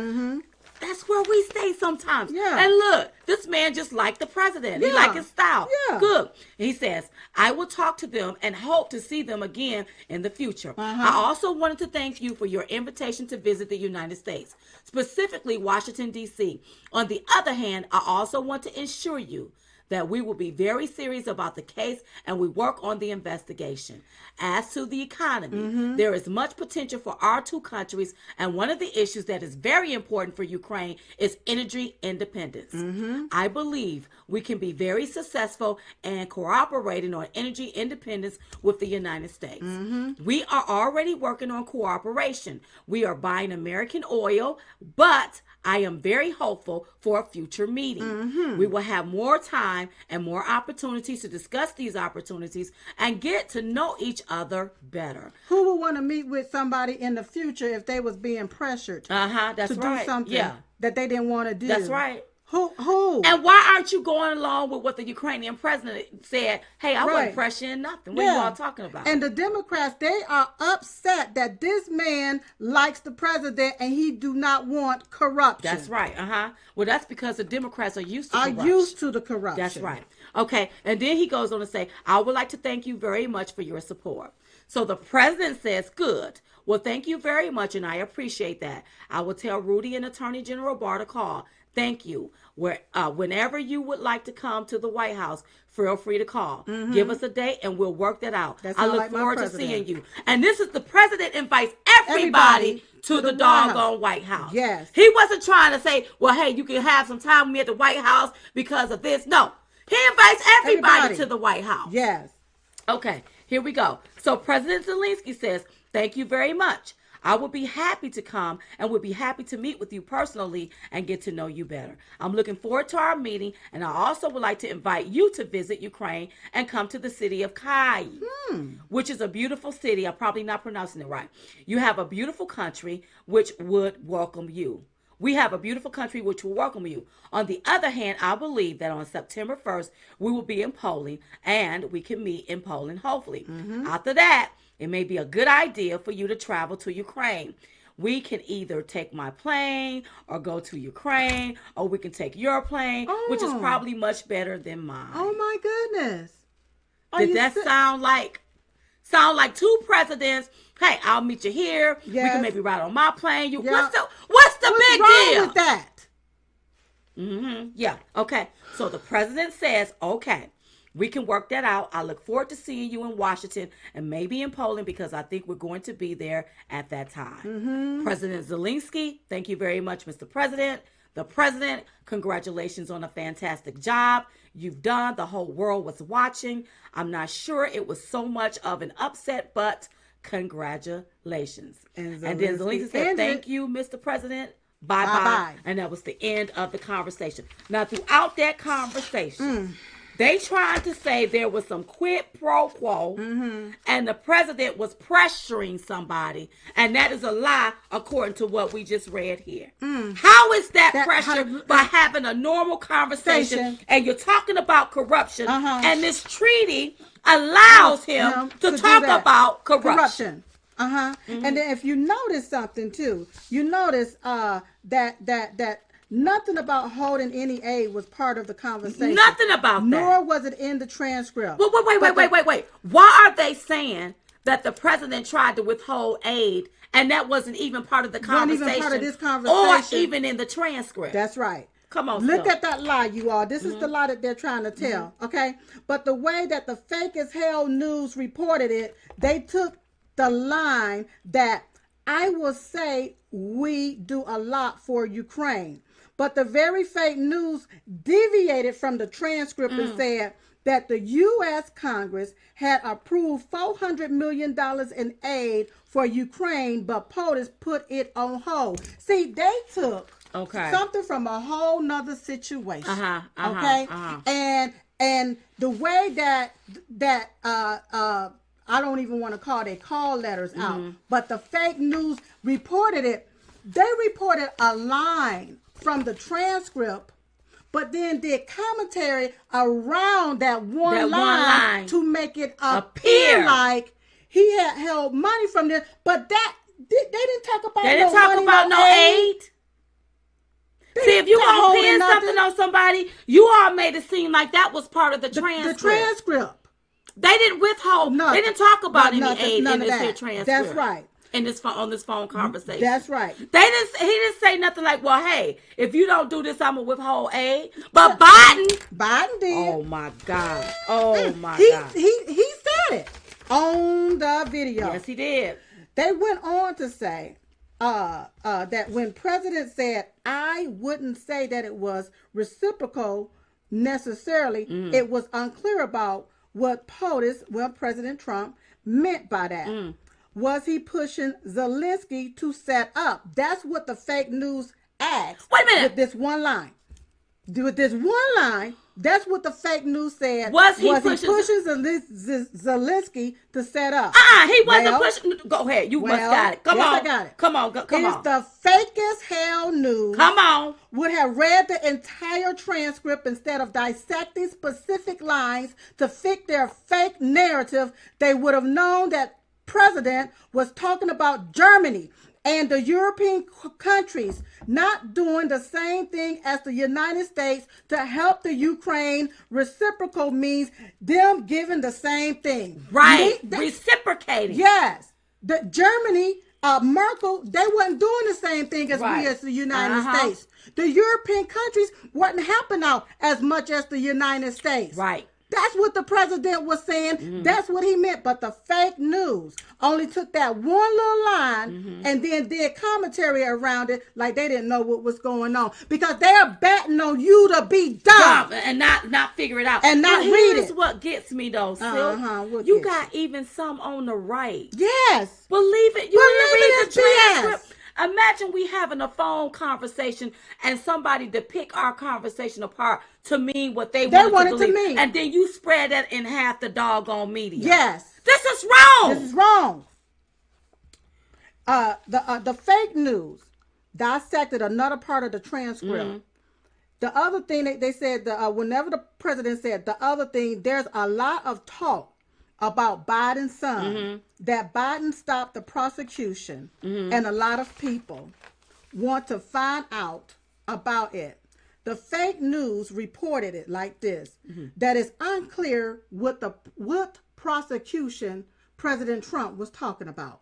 That's where we stay sometimes. Yeah. And look, this man just liked the president. Yeah. He liked his style. Yeah. Good. He says, I will talk to them and hope to see them again in the future. I also wanted to thank you for your invitation to visit the United States, specifically Washington, D.C. On the other hand, I also want to ensure you that we will be very serious about the case and we work on the investigation. As to the economy, there is much potential for our two countries, and one of the issues that is very important for Ukraine is energy independence. I believe we can be very successful in cooperating on energy independence with the United States. We are already working on cooperation. We are buying American oil, but I am very hopeful for a future meeting. We will have more time and more opportunities to discuss these opportunities and get to know each other better. Who would want to meet with somebody in the future if they was being pressured That's to do something that they didn't want to do? That's right. Who? And why aren't you going along with what the Ukrainian president said? Hey, I wasn't pressuring nothing. What are you all talking about? And the Democrats, they are upset that this man likes the president and he do not want corruption. That's right. Well, that's because the Democrats are used to corruption. Used to the corruption. That's right. Okay. And then he goes on to say, I would like to thank you very much for your support. So the president says, good. Well, thank you very much, and I appreciate that. I will tell Rudy and Attorney General Barr to call. Thank you. Whenever you would like to come to the White House, feel free to call. Give us a date and we'll work that out. I look forward to seeing you. And this is the president invites everybody to the doggone White House. Yes. He wasn't trying to say, well, hey, you can have some time with me at the White House because of this. No. He invites everybody to the White House. Yes. Okay, here we go. So President Zelensky says, thank you very much. I would be happy to come and would be happy to meet with you personally and get to know you better. I'm looking forward to our meeting, and I also would like to invite you to visit Ukraine and come to the city of Kyiv, which is a beautiful city. I'm probably not pronouncing it right. You have a beautiful country which would welcome you. We have a beautiful country which will welcome you. On the other hand, I believe that on September 1st, we will be in Poland, and we can meet in Poland, hopefully. After that, it may be a good idea for you to travel to Ukraine. We can either take my plane or go to Ukraine, or we can take your plane, which is probably much better than mine. Oh, my goodness. Did that sound like two presidents? Hey, I'll meet you here. Yes. We can maybe ride on my plane. What's the big deal with that? Yeah. Okay. So the president says, okay, we can work that out. I look forward to seeing you in Washington and maybe in Poland because I think we're going to be there at that time. President Zelensky, thank you very much, Mr. President. The president, congratulations on a fantastic job you've done. The whole world was watching. I'm not sure it was so much of an upset, but congratulations. And then Zelensky said, thank you, Mr. President. Bye-bye. And that was the end of the conversation. Now, throughout that conversation, they tried to say there was some quid pro quo and the president was pressuring somebody. And that is a lie according to what we just read here. How is that pressure by having a normal conversation and you're talking about corruption and this treaty allows him to talk about corruption. And then if you notice something too, you notice that nothing about holding any aid was part of the conversation. Nothing about that. Nor was it in the transcript. Wait. Why are they saying that the president tried to withhold aid and that wasn't even part of the conversation? Wasn't even part of this conversation. Or even in the transcript. That's right. Come on, look at that lie, you all. This is the lie that they're trying to tell, okay? But the way that the fake as hell news reported it, they took the line that I will say we do a lot for Ukraine. But the very fake news deviated from the transcript and said that the U.S. Congress had approved $400 million in aid for Ukraine, but POTUS put it on hold. See, they took something from a whole nother situation. And the way that I don't even want to call their call letters out, but the fake news reported it. They reported a line from the transcript, but then did commentary around that one line to make it appear like he had held money from this. But that they didn't talk about. They didn't talk about no aid. See, if you gonna pin something on somebody, you all made it seem like that was part of the transcript. The transcript. They didn't withhold. They didn't talk about any aid in this here transcript. That's right. In this on this phone conversation. That's right. He didn't say nothing like, well, hey, if you don't do this, I'm gonna withhold aid. But Biden did. Oh my God. Oh my God. He said it on the video. Yes, he did. They went on to say that when President said, I wouldn't say that it was reciprocal necessarily, it was unclear about what President Trump meant by that. Was he pushing Zelensky to set up? That's what the fake news asked. Wait a minute. With this one line. That's what the fake news said. Was he pushing Zelensky to set up? He wasn't pushing. Go ahead. You must got it. Come on. I got it. Come on. Come on. It's the fakest hell news. Come on. Would have read the entire transcript instead of dissecting specific lines to fit their fake narrative. They would have known that President was talking about Germany and the European countries not doing the same thing as the United States to help the Ukraine. Reciprocal means them giving the same thing. Right. Reciprocating. Yes. The Germany, Merkel, they wasn't doing the same thing as we as the United States. The European countries wasn't helping out as much as the United States. Right. That's what the president was saying. That's what he meant. But the fake news only took that one little line and then did commentary around it like they didn't know what was going on. Because they're betting on you to be dumb. And not figure it out. And not read it. Here's what gets me though, Sil. You got even some on the right. Yes. Believe it. You didn't read the transcript. Imagine we having a phone conversation and somebody to pick our conversation apart to mean what they wanted to mean. And then you spread that in half the doggone media. Yes. This is wrong. This is wrong. The fake news dissected another part of the transcript. The other thing they said, whenever the president said the other thing, there's a lot of talk about Biden's son, that Biden stopped the prosecution, and a lot of people want to find out about it. The fake news reported it like this, that it's unclear what prosecution President Trump was talking about.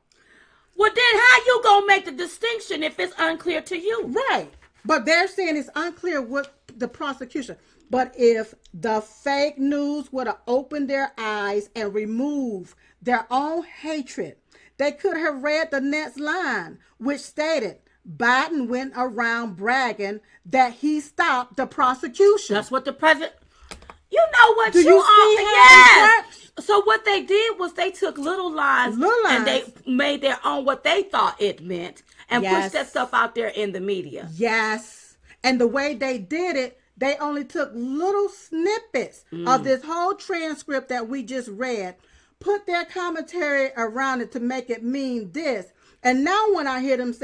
Well, then how you gonna make the distinction if it's unclear to you? Right. But they're saying it's unclear what the prosecution. But if the fake news would have opened their eyes and removed their own hatred, they could have read the next line, which stated, Biden went around bragging that he stopped the prosecution. That's what the president... You know what? Do you see how it works? So what they did was they took little lines and they made their own what they thought it meant and pushed that stuff out there in the media. Yes. And the way they did it, they only took little snippets of this whole transcript that we just read, put their commentary around it to make it mean this. And now when I hear them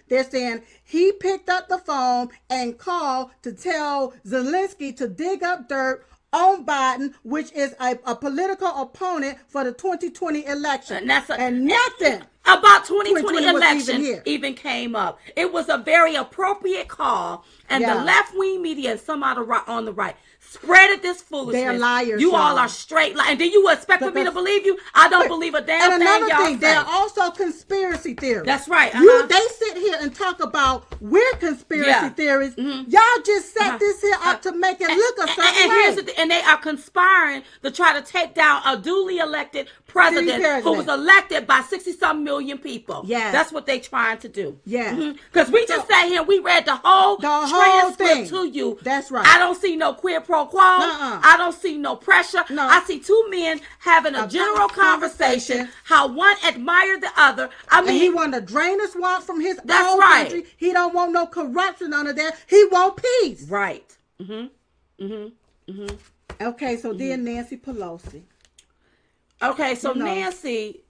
they're saying he picked up the phone and called to tell Zelensky to dig up dirt on Biden, which is a political opponent for the 2020 election. And nothing about 2020 election even came up. It was a very appropriate call, and the left-wing media and some on the right spreaded this foolishness. They're liars. You all are straight liars. And then you expect me to believe you? I don't believe a damn thing y'all say. And another thing, they're also conspiracy theories. That's right. They sit here and talk about we're conspiracy theories. Y'all just set this here up to make it look a certain way. And they are conspiring to try to take down a duly elected president who was elected by 60-some million people. Yes. That's what they trying to do. Yeah. Because we just sat here and we read the whole transcript to you. That's right. I don't see no quid pro quo. I don't see no pressure. No. I see two men having a general conversation, how one admired the other. I mean, and he wanted to drain the swamp from his own country. He don't want no corruption under there. He want peace. Right. Okay, so then Nancy Pelosi. Okay, so Nancy,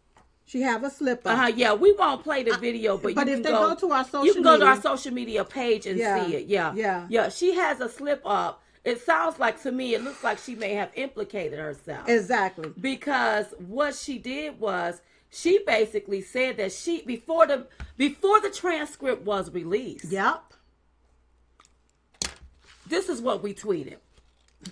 she have a slip up. Yeah, we won't play the video, but you can go to our social media. You can go to our social media page and see it. Yeah. She has a slip up. It sounds like to me, it looks like she may have implicated herself. Exactly. Because what she did was she basically said that before the transcript was released. Yep. this is what we tweeted.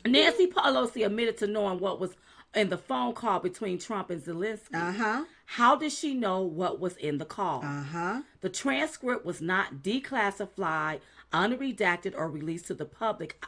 Nancy Pelosi admitted to knowing what was in the phone call between Trump and Zelensky. How did she know what was in the call? The transcript was not declassified, unredacted, or released to the public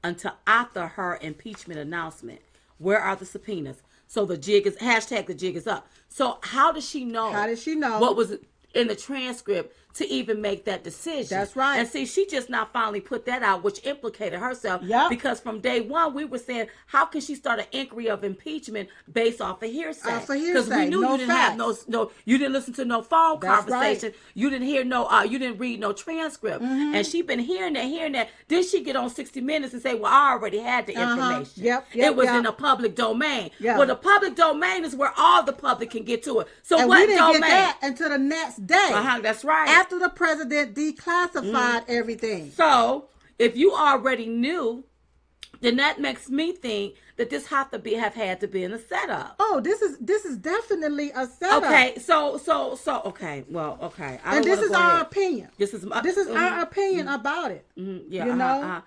until after her impeachment announcement. Where are the subpoenas? So the jig is hashtag the jig is up. So how does she know? How did she know what was in the transcript to even make that decision? That's right. And see, she just now finally put that out, which implicated herself. Yep. Because from day one, we were saying, how can she start an inquiry of impeachment based off of hearsay? Because we knew you didn't have no, you didn't listen to no phone conversation. Right. You didn't hear you didn't read no transcript. And she been hearing that. Then she get on 60 Minutes and say, well, I already had the information. It was in a public domain. Well, the public domain is where all the public can get to it. So and what we didn't domain? Get that until the next day. That's right. After the president declassified everything. So if you already knew, then that makes me think that this have had to be in a setup. Oh, this is definitely a setup. Okay, so okay, well, okay. And this is our opinion. This is our opinion about it. Yeah, you know.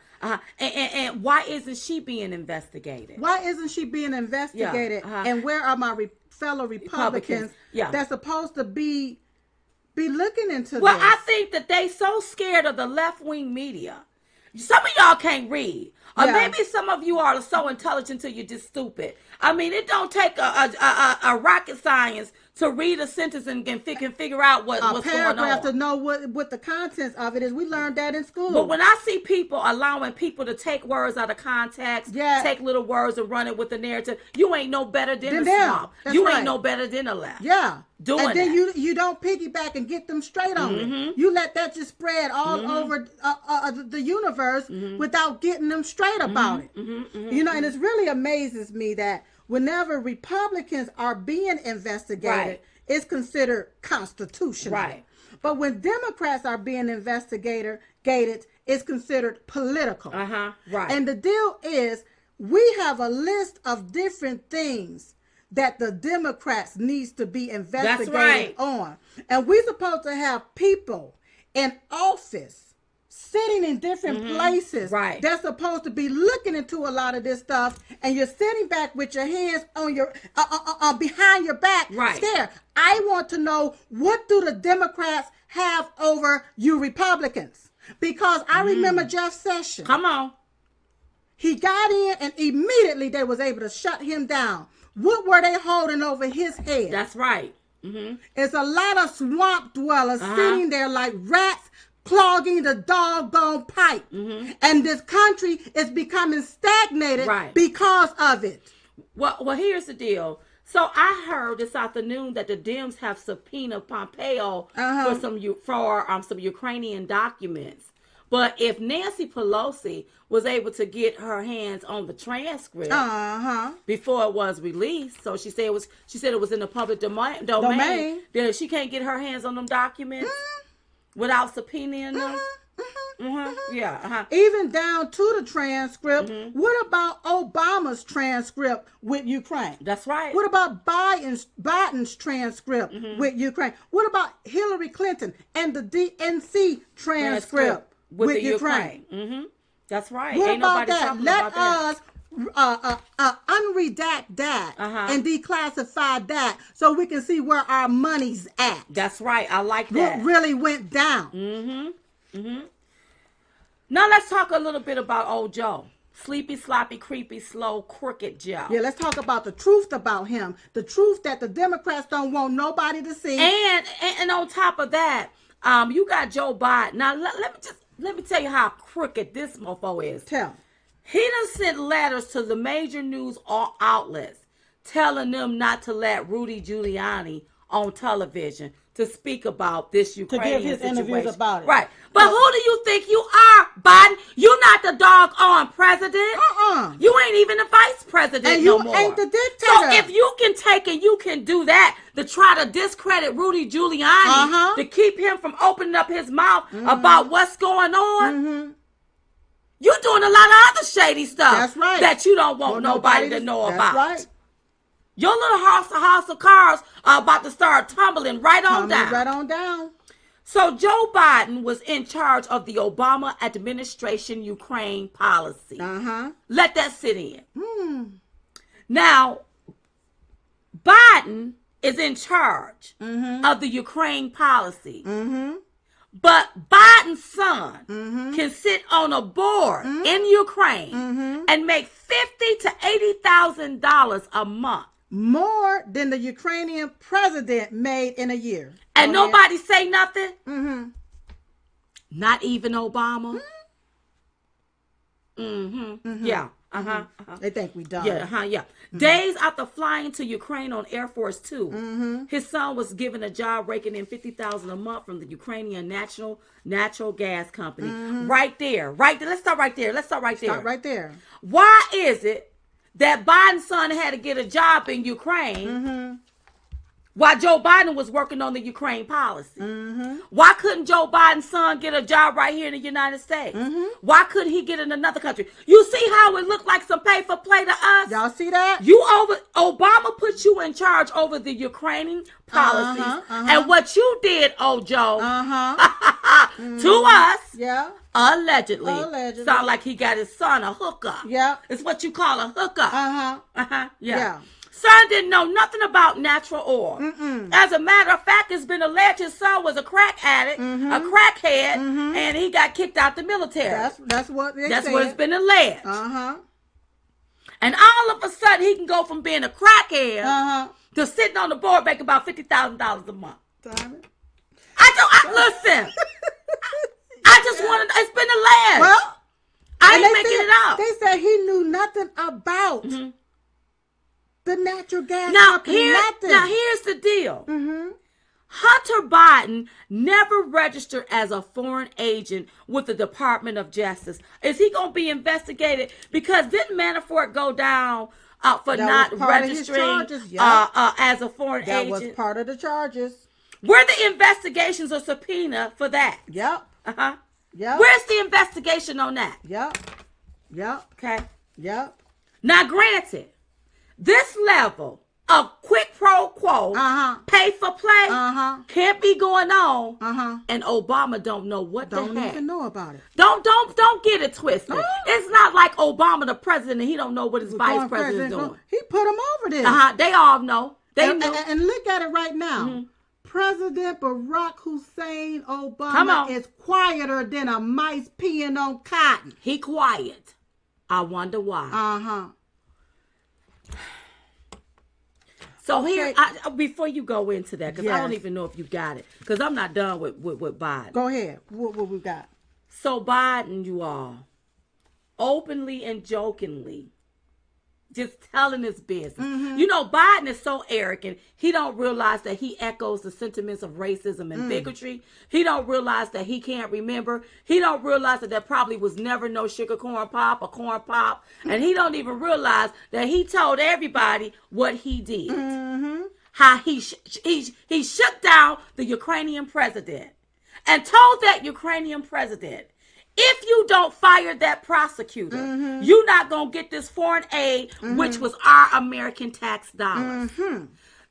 And why isn't she being investigated? Why isn't she being investigated? And where are my fellow Republicans that's supposed to be looking into this? Well, I think that they so scared of the left-wing media. Some of y'all can't read. Or maybe some of you are so intelligent till you're just stupid. I mean, it don't take a rocket science to read a sentence and can figure out what's going on. A paragraph to know what the contents of it is. We learned that in school. But when I see people allowing people to take words out of context, take little words and run it with the narrative, you ain't no better than the swamp. You ain't no better than the left. Yeah. And then you don't piggyback and get them straight on it. You let that just spread all over the universe without getting them straight about it. You know, and it really amazes me that whenever Republicans are being investigated, it's considered constitutional. Right. But when Democrats are being investigated, it's considered political. Right. And the deal is, we have a list of different things that the Democrats needs to be investigated on. And we're supposed to have people in office sitting in different places that's supposed to be looking into a lot of this stuff, and you're sitting back with your hands on your behind your back, scared. I want to know, what do the Democrats have over you Republicans? Because I remember Jeff Sessions. Come on. He got in and immediately they was able to shut him down. What were they holding over his head? That's right. It's a lot of swamp dwellers sitting there like rats clogging the doggone pipe. And this country is becoming stagnated because of it. Well, here's the deal. So I heard this afternoon that the Dems have subpoenaed Pompeo for some Ukrainian documents. But if Nancy Pelosi was able to get her hands on the transcript before it was released, so she said it was in the public domain. Then if she can't get her hands on them documents without subpoenaing them. Even down to the transcript. What about Obama's transcript with Ukraine? That's right. What about Biden's transcript with Ukraine? What about Hillary Clinton and the DNC transcript with the Ukraine? That's right. What Ain't about nobody that? Let us unredact that and declassify that so we can see where our money's at. That's right. I like that. What really went down. Now let's talk a little bit about old Joe. Sleepy, sloppy, creepy, slow, crooked Joe. Yeah, let's talk about the truth about him. The truth that the Democrats don't want nobody to see. And on top of that, you got Joe Biden. Now let me tell you how crooked this mofo is. Tell. He done sent letters to the major news outlets telling them not to let Rudy Giuliani on television to speak about this Ukrainian situation. To give his interviews about it. Right. But who do you think you are, Biden? You're not the doggone president. You ain't even the vice president and no you more. Ain't the dictator. So if you can take and you can do that to try to discredit Rudy Giuliani, to keep him from opening up his mouth about what's going on, you're doing a lot of other shady stuff. That's right. That you don't want nobody to know about. That's right. Your little house of cards are about to start tumbling right on down. Right on down. So Joe Biden was in charge of the Obama administration Ukraine policy. Let that sit in. Now, Biden is in charge of the Ukraine policy. But Biden's son can sit on a board in Ukraine and make $50,000 to $80,000 a month. More than the Ukrainian president made in a year. And nobody say nothing? Not even Obama? Yeah. They think we done. Yeah. Days after flying to Ukraine on Air Force Two, his son was given a job raking in $50,000 a month from the Ukrainian natural gas company. Right there. Let's start right there. Start right there. Why is it that Biden's son had to get a job in Ukraine while Joe Biden was working on the Ukraine policy? Why couldn't Joe Biden's son get a job right here in the United States? Why couldn't he get in another country? You see how it looked like some pay for play to us? Y'all see that? Obama put you in charge over the Ukrainian policies. And what you did, Joe, to us, allegedly. Sound like he got his son a hookup. It's what you call a hookup. Son didn't know nothing about natural oil. As a matter of fact, it's been alleged his son was a crack addict, a crackhead, and he got kicked out the military. That's what it's been alleged. And all of a sudden, he can go from being a crackhead to sitting on the board making about $50,000 a month. Listen. I just wanted. It's been alleged. Well, I ain't making it up. They said he knew nothing about the natural gas company. Now here's the deal. Hunter Biden never registered as a foreign agent with the Department of Justice. Is he going to be investigated? Because didn't Manafort go down for not registering as a foreign agent? That was part of the charges. Were the investigations or subpoena for that? Yep. Where's the investigation on that? Yep. Okay. Yep. Now, granted, this level of quid pro quo, pay for play, can't be going on, and Obama don't know what don't even know about it. Don't get it twisted. It's not like Obama the president and he don't know what his vice president is doing. He put him over there. They all know. They know. And look at it right now. President Barack Hussein Obama is quieter than a mice peeing on cotton. He quiet. I wonder why. So here, before you go into that, because I don't even know if you got it, because I'm not done with Biden. Go ahead. What we got? So Biden, you all, openly and jokingly, just telling his business. You know, Biden is so arrogant, he don't realize that he echoes the sentiments of racism and bigotry. He don't realize that he can't remember. He don't realize that there probably was never no sugar corn pop or corn pop. And he don't even realize that he told everybody what he did. How he shut down the Ukrainian president and told that Ukrainian president, if you don't fire that prosecutor, you're not going to get this foreign aid, which was our American tax dollars.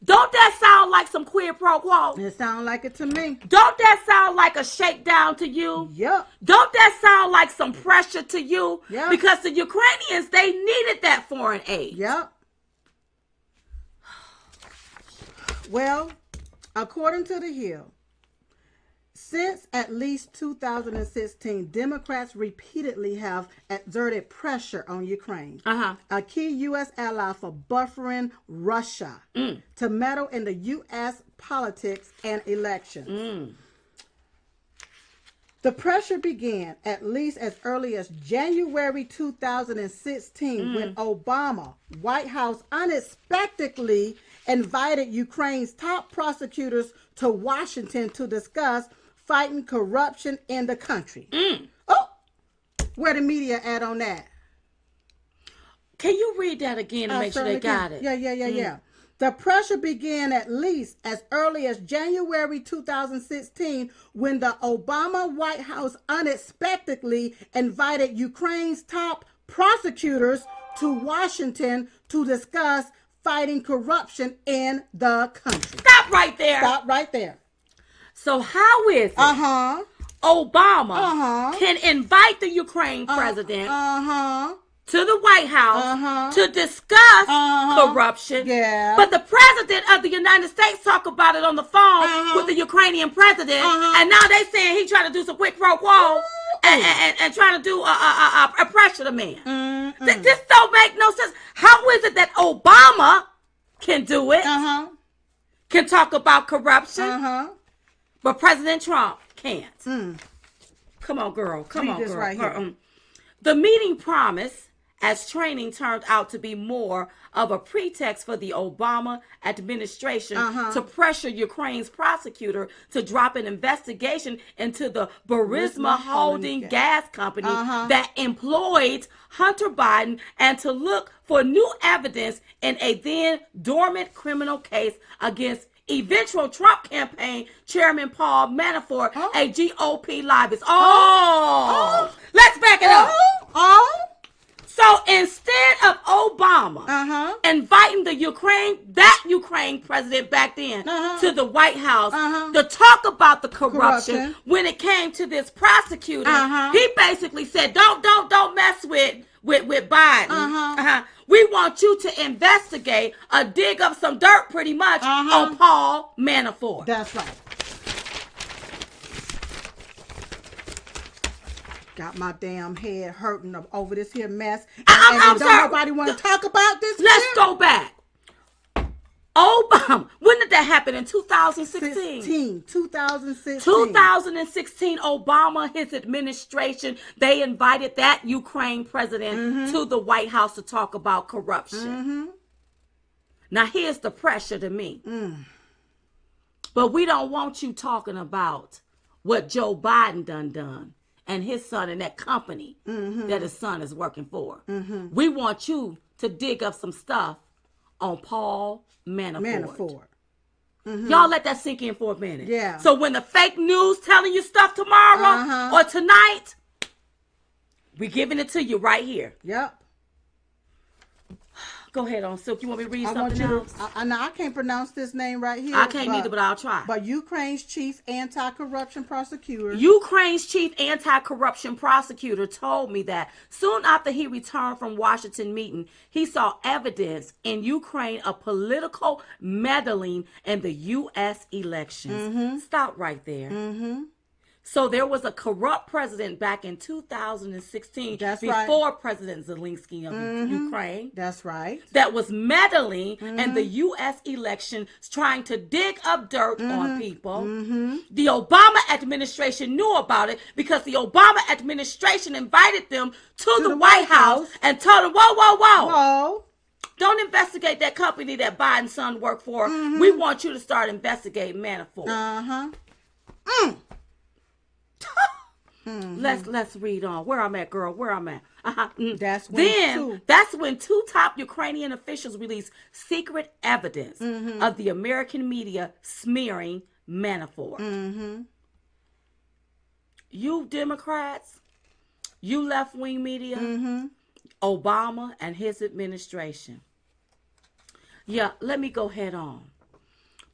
Don't that sound like some quid pro quo? It sounds like it to me. Don't that sound like a shakedown to you? Yep. Don't that sound like some pressure to you? Yep. Because the Ukrainians, they needed that foreign aid. Yep. Well, according to The Hill, since at least 2016, Democrats repeatedly have exerted pressure on Ukraine, a key U.S. ally for buffering Russia, to meddle in the U.S. politics and elections. The pressure began at least as early as January 2016 when Obama, White House, unexpectedly invited Ukraine's top prosecutors to Washington to discuss fighting corruption in the country. Oh, where the media at on that? Can you read that again and make sure they got it? Yeah. The pressure began at least as early as January 2016 when the Obama White House unexpectedly invited Ukraine's top prosecutors to Washington to discuss fighting corruption in the country. Stop right there. Stop right there. So how is it Obama can invite the Ukraine president to the White House to discuss corruption, but the president of the United States talk about it on the phone with the Ukrainian president, and now they saying he trying to do some quick pro quo and trying to do a pressure the man. This don't make no sense. How is it that Obama can do it, can talk about corruption, but President Trump can't? Come on, girl. Come on, girl. Right here. The meeting promised, as training turned out to be more of a pretext for the Obama administration to pressure Ukraine's prosecutor to drop an investigation into the Burisma holding gas company that employed Hunter Biden, and to look for new evidence in a then dormant criminal case against eventual Trump campaign chairman Paul Manafort, a GOP lobbyist. Let's back it up. So instead of Obama inviting the Ukraine president back then to the White House to talk about the corruption, when it came to this prosecutor, he basically said, don't mess with Biden. We want you to investigate or dig up some dirt pretty much on Paul Manafort. That's right. Got my damn head hurting over this here mess. I'm sorry. Don't nobody want to talk about this. Let's go back. Obama. When did that happen? In 2016? 2016. 2016, Obama, his administration, they invited that Ukraine president to the White House to talk about corruption. Now, here's the pressure to me. But we don't want you talking about what Joe Biden done. And his son and that company that his son is working for. We want you to dig up some stuff on Paul Manafort. Y'all let that sink in for a minute. Yeah. So when the fake news telling you stuff tomorrow or tonight, we giving it to you right here. Yep. Go ahead on, Silk. You want me to read something else? I can't pronounce this name right here. I can't either, but I'll try. But Ukraine's chief anti-corruption prosecutor. Ukraine's chief anti-corruption prosecutor told me that soon after he returned from Washington meeting, he saw evidence in Ukraine of political meddling in the U.S. elections. Stop right there. So there was a corrupt president back in 2016 before President Zelensky of Ukraine. That's right. That was meddling in the U.S. elections, trying to dig up dirt on people. The Obama administration knew about it because the Obama administration invited them to the White House and told them, whoa. Don't investigate that company that Biden's son worked for. We want you to start investigating Manafort. Let's read on. Where I'm at, girl. Where I'm at. That's when two top Ukrainian officials released secret evidence of the American media smearing Manafort. You Democrats, you left-wing media, Obama and his administration. Yeah, let me go head on.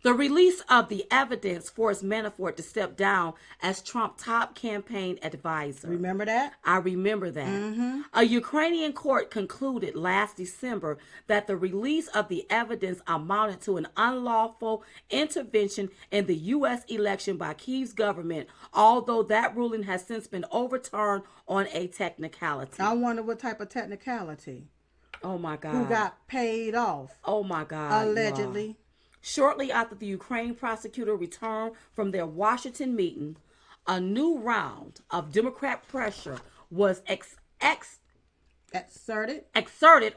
The release of the evidence forced Manafort to step down as Trump's top campaign advisor. Remember that? I remember that. A Ukrainian court concluded last December that the release of the evidence amounted to an unlawful intervention in the U.S. election by Kyiv's government, although that ruling has since been overturned on a technicality. I wonder what type of technicality. Oh, my God. Who got paid off. Oh, my God. Allegedly. Shortly after the Ukraine prosecutor returned from their Washington meeting, a new round of Democrat pressure was exerted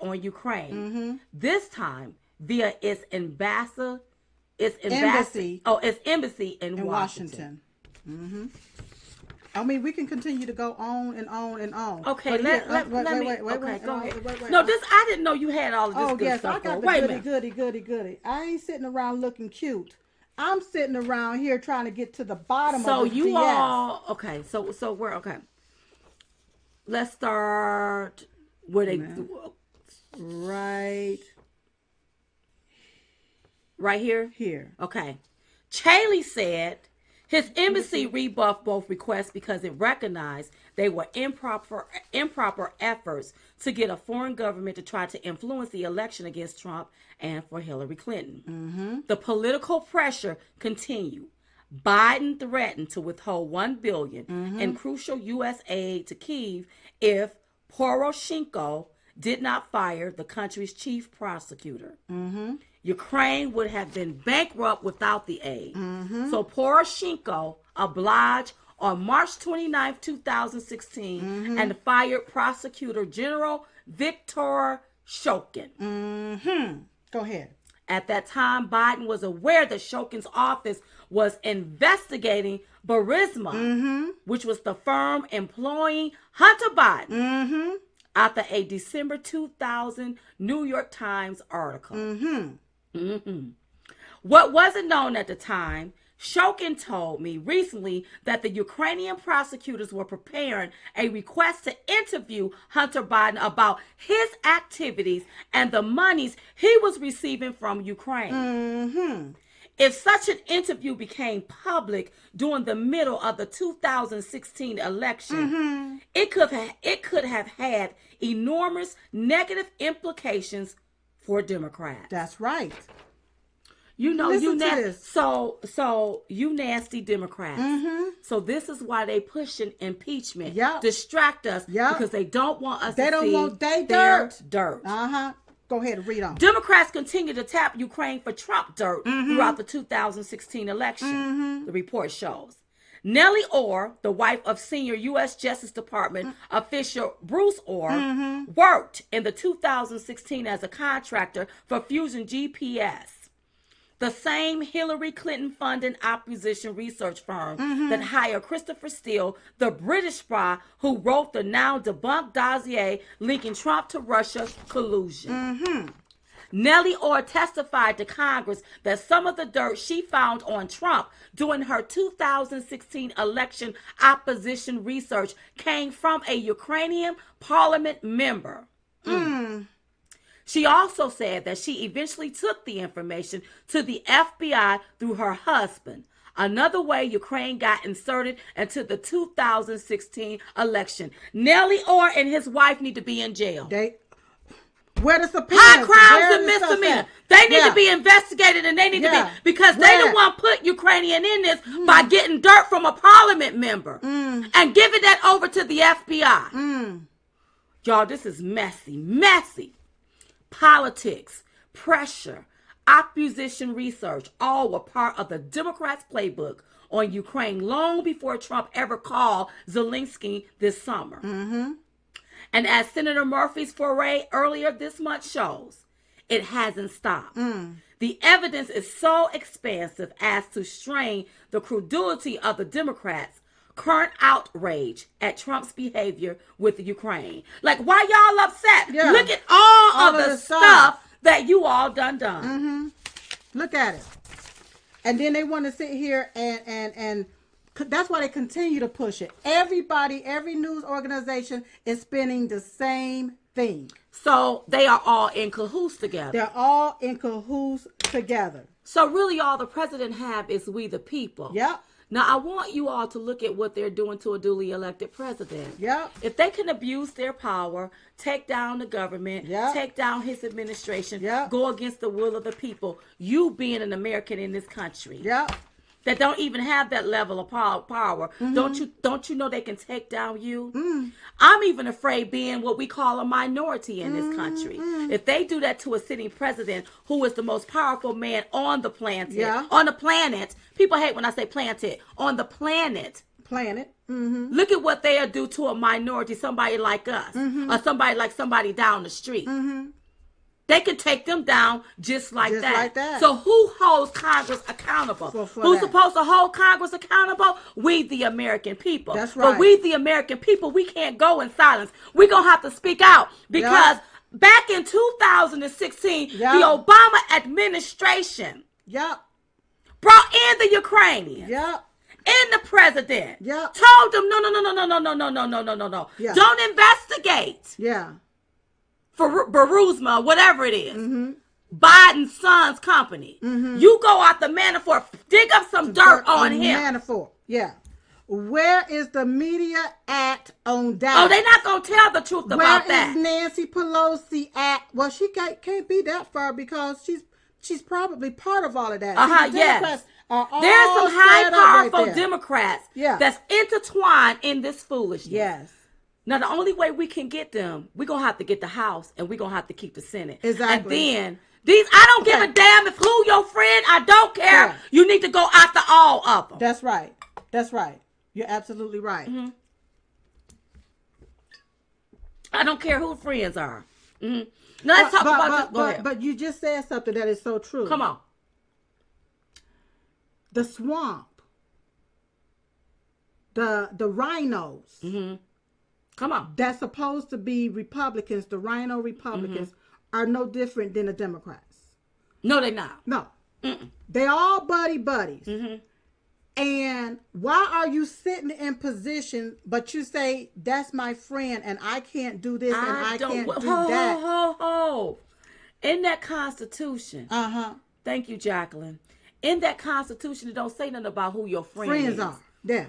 on Ukraine. This time via its embassy in Washington. I mean, we can continue to go on and on and on. Okay, wait, go ahead. No, I didn't know you had all of this good stuff. I got the goody. I ain't sitting around looking cute. I'm sitting around here trying to get to the bottom of this. So you all, okay, so we're, okay. Let's start with right here? Here. Okay. Chaley said His embassy rebuffed both requests because it recognized they were improper efforts to get a foreign government to try to influence the election against Trump and for Hillary Clinton. Mm-hmm. The political pressure continued. Biden threatened to withhold $1 billion in crucial U.S. aid to Kyiv if Poroshenko did not fire the country's chief prosecutor. Mm-hmm. Ukraine would have been bankrupt without the aid. Mm-hmm. So Poroshenko obliged on March 29, 2016, and fired Prosecutor General Viktor Shokin. Mm-hmm. Go ahead. At that time, Biden was aware that Shokin's office was investigating Burisma, which was the firm employing Hunter Biden, after a December 2000 New York Times article. What wasn't known at the time, Shokin told me recently that the Ukrainian prosecutors were preparing a request to interview Hunter Biden about his activities and the monies he was receiving from Ukraine. If such an interview became public during the middle of the 2016 election, it could have had enormous negative implications for Democrats. That's right. You know, Listen so you nasty Democrats. So this is why they pushing impeachment. Distract us because they don't want us to see don't want their dirt. Go ahead and read on. Democrats continue to tap Ukraine for Trump dirt throughout the 2016 election, the report shows. Nellie Orr, the wife of senior U.S. Justice Department official Bruce Orr, worked in the 2016 as a contractor for Fusion GPS, the same Hillary Clinton-funded opposition research firm that hired Christopher Steele, the British spy who wrote the now-debunked dossier linking Trump to Russia collusion. Nellie Orr testified to Congress that some of the dirt she found on Trump during her 2016 election opposition research came from a Ukrainian parliament member. She also said that she eventually took the information to the FBI through her husband. Another way Ukraine got inserted into the 2016 election. Nellie Orr and his wife need to be in jail. Where the subpoenas? High crimes and misdemeanors. They need to be investigated, and they need to be, because they the one put Ukrainian in this by getting dirt from a parliament member and giving that over to the FBI. Y'all, this is messy. Politics, pressure, opposition research, all were part of the Democrats' playbook on Ukraine long before Trump ever called Zelensky this summer. And as Senator Murphy's foray earlier this month shows, it hasn't stopped. The evidence is so expansive as to strain the credulity of the Democrats' current outrage at Trump's behavior with Ukraine. Like, why y'all upset? Look at all of the stuff that you all done. Look at it. And then they want to sit here and that's why they continue to push it. Everybody, every news organization is spinning the same thing. So they are all in cahoots together. They're all in cahoots together. So really all the president have is we the people. Now, I want you all to look at what they're doing to a duly elected president. If they can abuse their power, take down the government, take down his administration, go against the will of the people, you being an American in this country, that don't even have that level of power, don't you know they can take down you? I'm even afraid being what we call a minority in this country. If they do that to a sitting president who is the most powerful man on the planet, people hate when I say planet, on the planet. Look at what they'll do to a minority, somebody like us, or somebody down the street. They can take them down just like that. So who holds Congress accountable? Who's supposed to hold Congress accountable? We, the American people. That's right. But we, the American people, we can't go in silence. We're going to have to speak out because back in 2016, the Obama administration brought in the Ukrainians. And the president told them, no. Don't investigate. For Burisma, whatever it is. Biden's son's company. You go out the Manafort, dig up some dirt on him. Manafort, yeah. Where is the media at on that? Oh, they're not going to tell the truth about that. Where is Nancy Pelosi at? Well, she can't be that far because she's probably part of all of that. Yes. There's some high, powerful Democrats that's intertwined in this foolishness. Yes. Now, the only way we can get them, we're going to have to get the House and we're going to have to keep the Senate. Exactly. And then, I don't give a damn if who your friend, I don't care. Yeah. You need to go after all of them. That's right. That's right. You're absolutely right. I don't care who friends are. Now, let's talk about this. But you just said something that is so true. Come on. The swamp. The rhinos. Come on. That's supposed to be Republicans, the rhino Republicans, are no different than the Democrats. No, they're not. No. They all buddies. And why are you sitting in position, but you say, that's my friend, and I can't do this, and I can't do that? In that Constitution. Thank you, Jacqueline. In that Constitution, it don't say nothing about who your friends are. Yeah.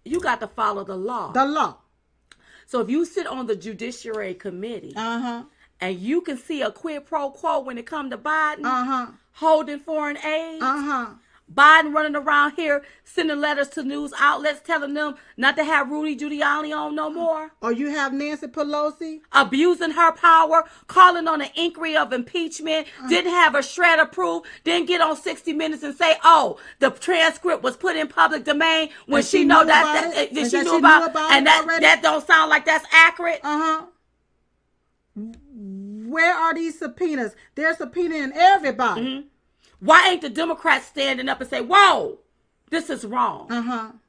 You got to follow the law. The law. So if you sit on the Judiciary Committee, and you can see a quid pro quo when it comes to Biden holding foreign aid, Biden running around here sending letters to news outlets telling them not to have Rudy Giuliani on no more. Or you have Nancy Pelosi abusing her power, calling on an inquiry of impeachment, didn't have a shred of proof, didn't get on 60 Minutes and say, oh, the transcript was put in public domain when she knew about it, and that don't sound like that's accurate. Where are these subpoenas? They're subpoenaing everybody. Why ain't the Democrats standing up and say, whoa, this is wrong?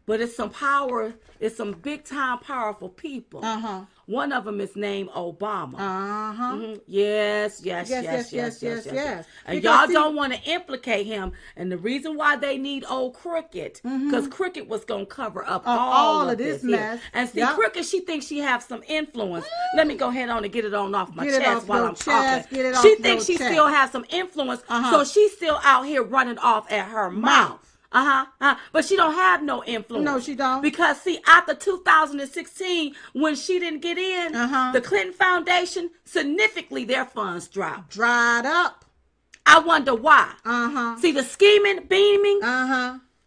But it's some power, it's some big time powerful people. One of them is named Obama. Yes. And y'all don't want to implicate him. And the reason why they need old Crooked, because Crooked was going to cover up all of this mess. And see, Crooked, she thinks she has some influence. Let me go ahead on and get it on off my chest while I'm talking. She thinks she still has some influence, so she's still out here running off at her mouth. But she don't have no influence. No, she don't. Because see, after 2016, when she didn't get in, the Clinton Foundation, significantly their funds dried up. I wonder why. See, the scheming, beaming,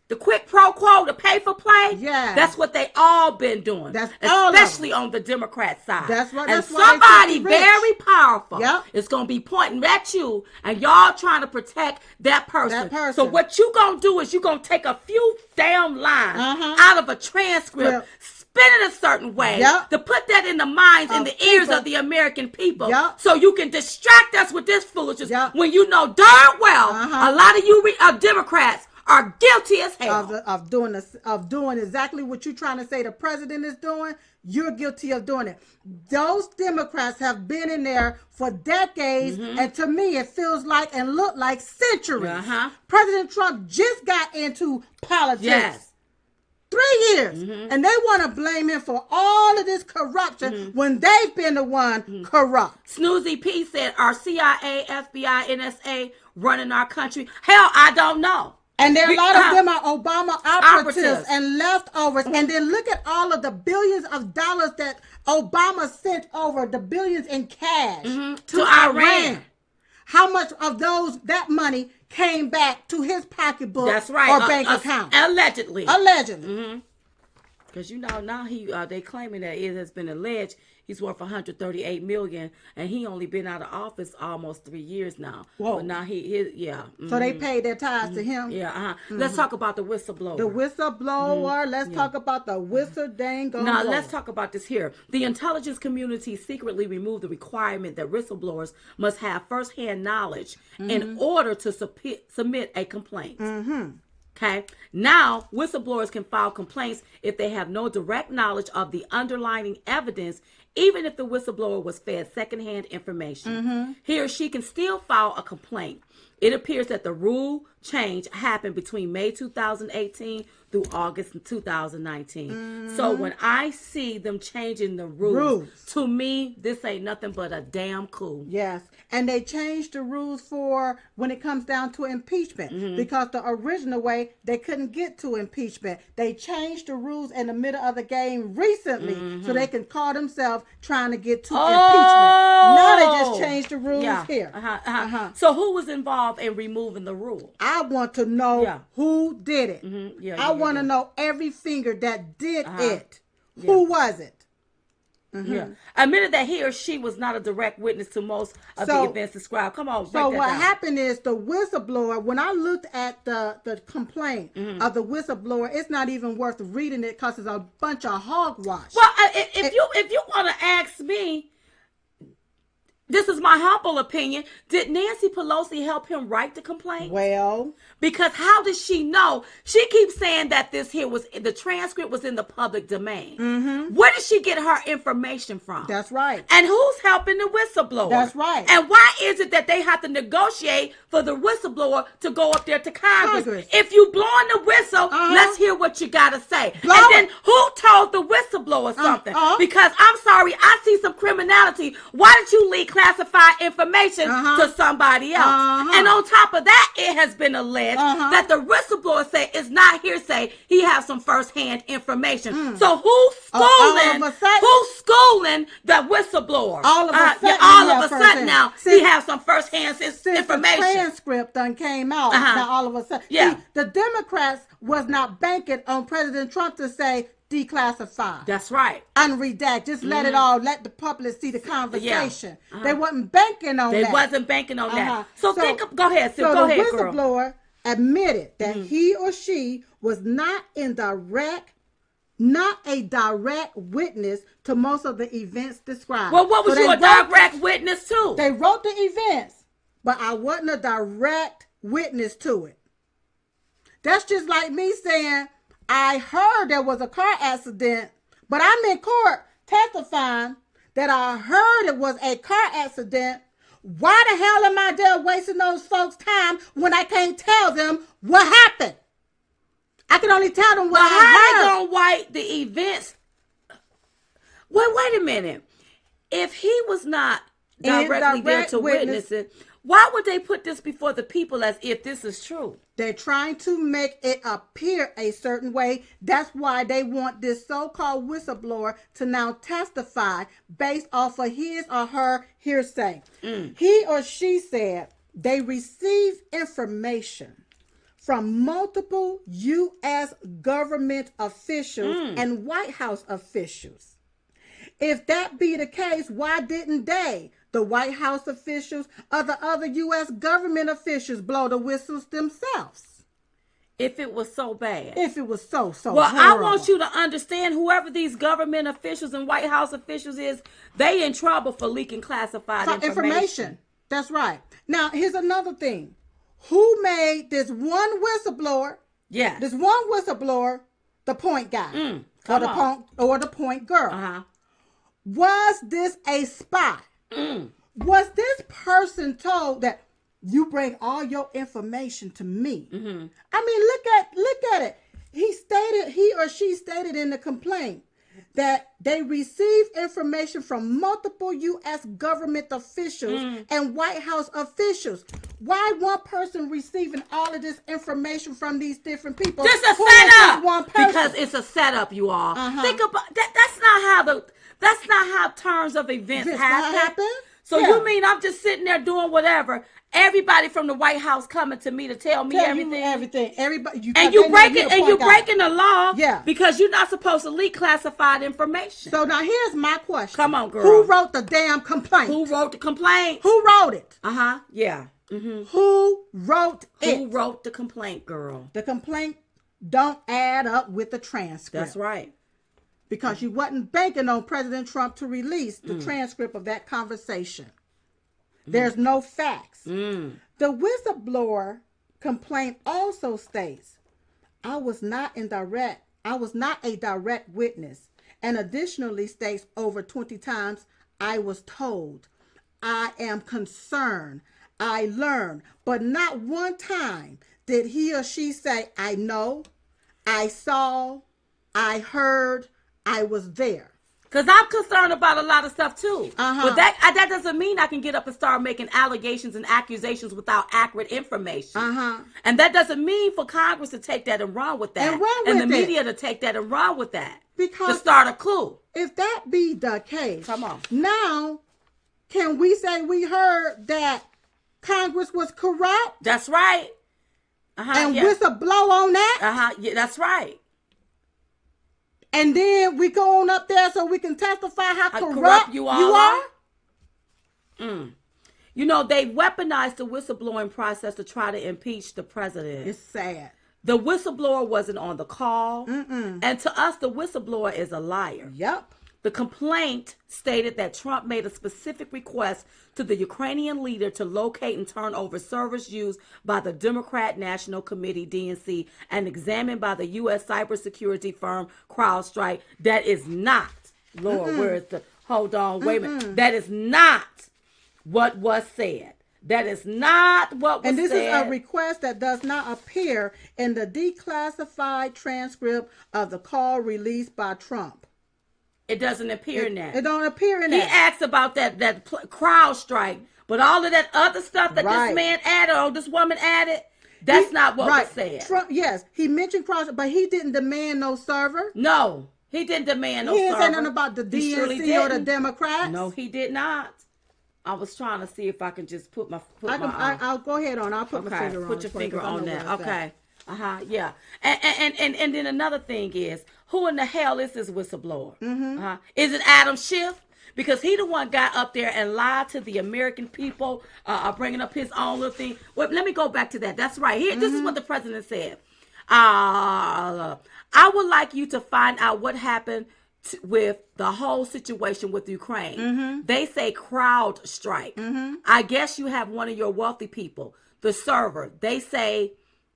the quick pro quo, the pay for play. Yeah, that's what they all been doing. That's especially on the Democrat side. That's right. And somebody very powerful is gonna be pointing at you, and y'all trying to protect that person. So what you gonna do is you gonna take a few damn lines out of a transcript. Spin it a certain way to put that in the minds and the ears of the American people, so you can distract us with this foolishness when you know darn well a lot of you Democrats are guilty as hell of doing exactly what you're trying to say the president is doing. You're guilty of doing it. Those Democrats have been in there for decades, and to me it feels like and look like centuries. President Trump just got into politics 3 years, and they want to blame him for all of this corruption when they've been the one corrupt. Snoozy P said, are CIA, FBI, NSA running our country? Hell, I don't know. And there a lot of them are Obama operatives and leftovers. And then look at all of the billions of dollars that Obama sent over, the billions in cash to Iran. How much of that money came back to his pocketbook or bank account? Allegedly. Because now they claiming that it has been alleged he's worth $138 million, and he only been out of office almost 3 years now. Whoa! But now So they paid their tithes to him. Let's talk about the whistleblower. The whistleblower. Let's talk about the whistle-dang-go. Now let's talk about this here. The intelligence community secretly removed the requirement that whistleblowers must have first-hand knowledge in order to submit a complaint. Okay. Now, whistleblowers can file complaints if they have no direct knowledge of the underlying evidence Even if the whistleblower was fed secondhand information, he or she can still file a complaint. It appears that the rule change happened between May 2018 through August 2019. So when I see them changing the rules, to me, this ain't nothing but a damn coup. Yes. And they changed the rules for when it comes down to impeachment, because the original way they couldn't get to impeachment. They changed the rules in the middle of the game recently so they can call themselves trying to get to impeachment. Now they just changed the rules here. So who was involved in removing the rule? I want to know who did it. I want to know every finger that did it. Who was it? Admitted that he or she was not a direct witness to most of the events described. Come on, break so that what down. happened is the whistleblower, when I looked at the complaint of the whistleblower, it's not even worth reading it because it's a bunch of hogwash. Well, if you want to ask me, this is my humble opinion. Did Nancy Pelosi help him write the complaint? Well, because how does she know? She keeps saying that this here was the transcript was in the public domain. Where did she get her information from? That's right. And who's helping the whistleblower? That's right. And why is it that they have to negotiate for the whistleblower to go up there to Congress? If you blowing the whistle, let's hear what you gotta say. And then who told the whistleblower something? Because I'm sorry, I see some criminality. Why did you leak classified information to somebody else? And on top of that, it has been alleged that the whistleblower said it's not hearsay. He has some first-hand information. So who's schooling? Who's schooling the whistleblower? All of a sudden now he has some first-hand information. The transcript done came out. Now all of a sudden, see, the Democrats was not banking on President Trump to say declassified. That's right. Unredact. Just let it all. Let the public see the conversation. They wasn't banking on that. They wasn't banking on that. So think of, go ahead, Sil. So go the ahead, whistleblower admitted that he or she was not a direct witness to most of the events described. Well, what was you a direct witness to? They wrote the events, but I wasn't a direct witness to it. That's just like me saying, I heard there was a car accident, but I'm in court testifying that I heard it was a car accident. Why the hell am I there wasting those folks' time when I can't tell them what happened? I can only tell them what I heard. How they gonna write the events? Wait a minute. If he was not directly there to witness it, why would they put this before the people as if this is true? They're trying to make it appear a certain way. That's why they want this so-called whistleblower to now testify based off of his or her hearsay. He or she said they received information from multiple U.S. government officials and White House officials. If that be the case, why didn't they, the White House officials or the other U.S. government officials, blow the whistles themselves? If it was so bad. If it was so well, horrible. I want you to understand, whoever these government officials and White House officials is, they in trouble for leaking classified information. That's right. Now, here's another thing. Who made this one whistleblower, this one whistleblower, the point guy or the point girl? Was this a spy? Was this person told that you bring all your information to me? I mean, look at it. He or she stated in the complaint that they received information from multiple U.S. government officials and White House officials. Why one person receiving all of this information from these different people? This is a setup. Because it's a setup, you all. Think about that. That's not how terms of events happen. So you mean I'm just sitting there doing whatever? Everybody from the White House coming to me to tell me everything. Everybody, you breaking the law. Because you're not supposed to leak classified information. So now here's my question. Come on, girl. Who wrote the damn complaint? Who wrote the complaint? Who wrote it? Who wrote it? Who wrote the complaint, girl? The complaint don't add up with the transcript. That's right. Because you wasn't banking on President Trump to release the transcript of that conversation. There's no facts. The whistleblower complaint also states, I was not a direct witness, and additionally states over 20 times, I was told, I am concerned, I learned, but not one time did he or she say, I know, I saw, I heard, I was there. Because I'm concerned about a lot of stuff too. But that doesn't mean I can get up and start making allegations and accusations without accurate information. And that doesn't mean for Congress to take that and run with that. And the media to take that and run with that. Because to start a coup. If that be the case, come on. Now, can we say we heard that Congress was corrupt? That's right. And whistleblow on that? Yeah, that's right. And then we go on up there so we can testify how corrupt you are? You know, they weaponized the whistleblowing process to try to impeach the president. It's sad. The whistleblower wasn't on the call. And to us, the whistleblower is a liar. Yep. The complaint stated that Trump made a specific request to the Ukrainian leader to locate and turn over servers used by the Democrat National Committee, DNC, and examined by the U.S. cybersecurity firm CrowdStrike. That is not, Lord, where is the, hold on, wait a minute. That is not what was said. That is not what was said. And this is a request that does not appear in the declassified transcript of the call released by Trump. It doesn't appear in that. It don't appear in that. He asked about that CrowdStrike, but all of that other stuff that this man added or this woman added, that's not what was said. Trump, yes, he mentioned CrowdStrike, but he didn't demand no server. No, he didn't demand no server. He didn't say nothing about the DNC or the Democrats. No, he did not. I was trying to see if I can just put my. I'll go ahead on. I'll put my finger on. Put your finger on that. Okay. Yeah. And then another thing is, who in the hell is this whistleblower? Is it Adam Schiff? Because he the one got up there and lied to the American people, bringing up his own little thing. Well, let me go back to that. That's right. Here, this is what the president said. I would like you to find out what happened with the whole situation with Ukraine. They say CrowdStrike. I guess you have one of your wealthy people, the server. They say,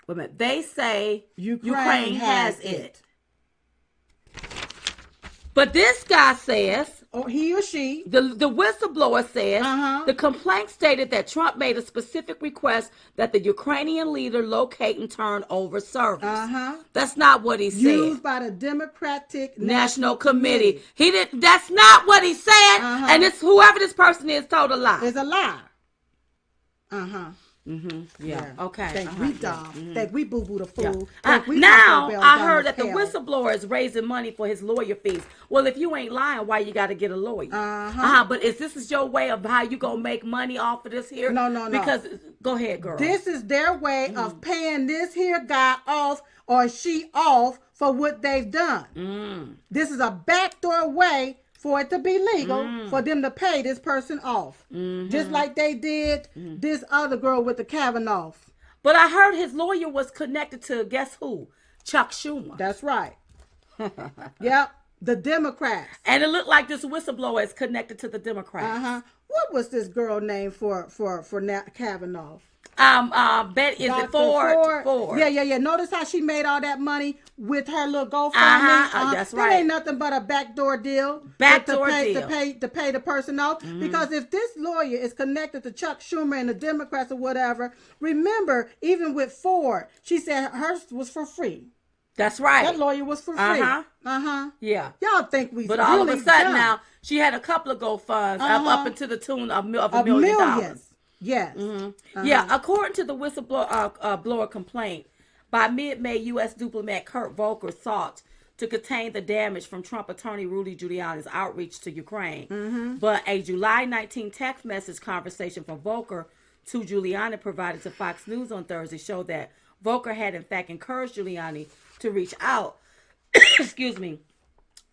wait a minute, they say Ukraine has it. But this guy says, or he or she, the whistleblower says, the complaint stated that Trump made a specific request that the Ukrainian leader locate and turn over servers. That's not what he said. Used by the Democratic National Committee. He didn't. That's not what he said. And it's whoever this person is told a lie. It's a lie. Yeah. Okay. Think we dumb. Think we boo boo the fool. Now I heard that the whistleblower is raising money for his lawyer fees. Well, if you ain't lying, why you got to get a lawyer? But this is your way of how you gonna make money off of this here? No. Because go ahead, girl. This is their way of paying this here guy off or she off for what they've done. This is a backdoor way for it to be legal for them to pay this person off. Just like they did this other girl with the Kavanaugh. But I heard his lawyer was connected to, guess who? Chuck Schumer. That's right. Yep. The Democrats. And it looked like this whistleblower is connected to the Democrats. What was this girl name for Kavanaugh? Bet is it Ford? Yeah. Notice how she made all that money with her little GoFundMe. That's right. That ain't nothing but a backdoor deal. To pay the person off. Because if this lawyer is connected to Chuck Schumer and the Democrats or whatever, remember, even with Ford, she said hers was for free. That's right. That lawyer was for free. Yeah. Y'all think we? But all of a sudden now, she had a couple of GoFunds up into the tune of $1 million. Yes. Yeah. According to the whistleblower complaint, by mid-May, U.S. diplomat Kurt Volker sought to contain the damage from Trump attorney Rudy Giuliani's outreach to Ukraine. But a July 19 text message conversation from Volker to Giuliani provided to Fox News on Thursday showed that Volker had in fact encouraged Giuliani to reach out,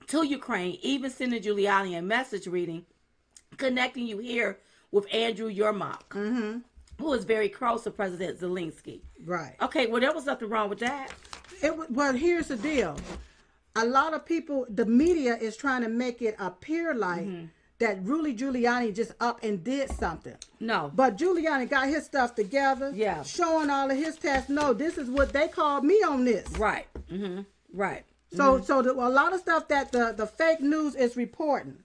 to Ukraine, even sending Giuliani a message reading, connecting you here with Andrew Yermak, who is very close to President Zelensky. Right. Okay, well, there was nothing wrong with that. Well, here's the deal. A lot of people, the media is trying to make it appear like that Rudy Giuliani just up and did something. No. But Giuliani got his stuff together. Yeah. Showing all of his tests. No, this is what they called me on this. Right. Right. So a lot of stuff that the fake news is reporting.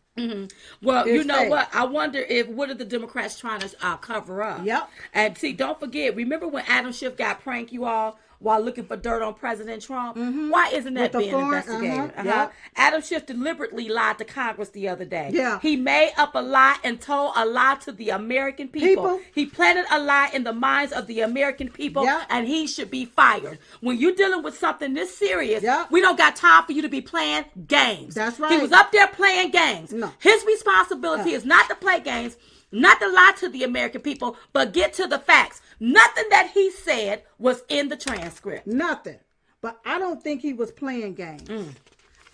Well, you know what? I wonder what are the Democrats trying to cover up? Yep. And see, don't forget, remember when Adam Schiff got pranked, you all, while looking for dirt on President Trump? Why isn't that being investigated? Yep. Adam Schiff deliberately lied to Congress the other day. Yeah. He made up a lie and told a lie to the American people. He planted a lie in the minds of the American people, and he should be fired. When you're dealing with something this serious, we don't got time for you to be playing games. That's right. He was up there playing games. No. His responsibility is not to play games, not to lie to the American people, but get to the facts. Nothing that he said was in the transcript. Nothing. But I don't think he was playing games.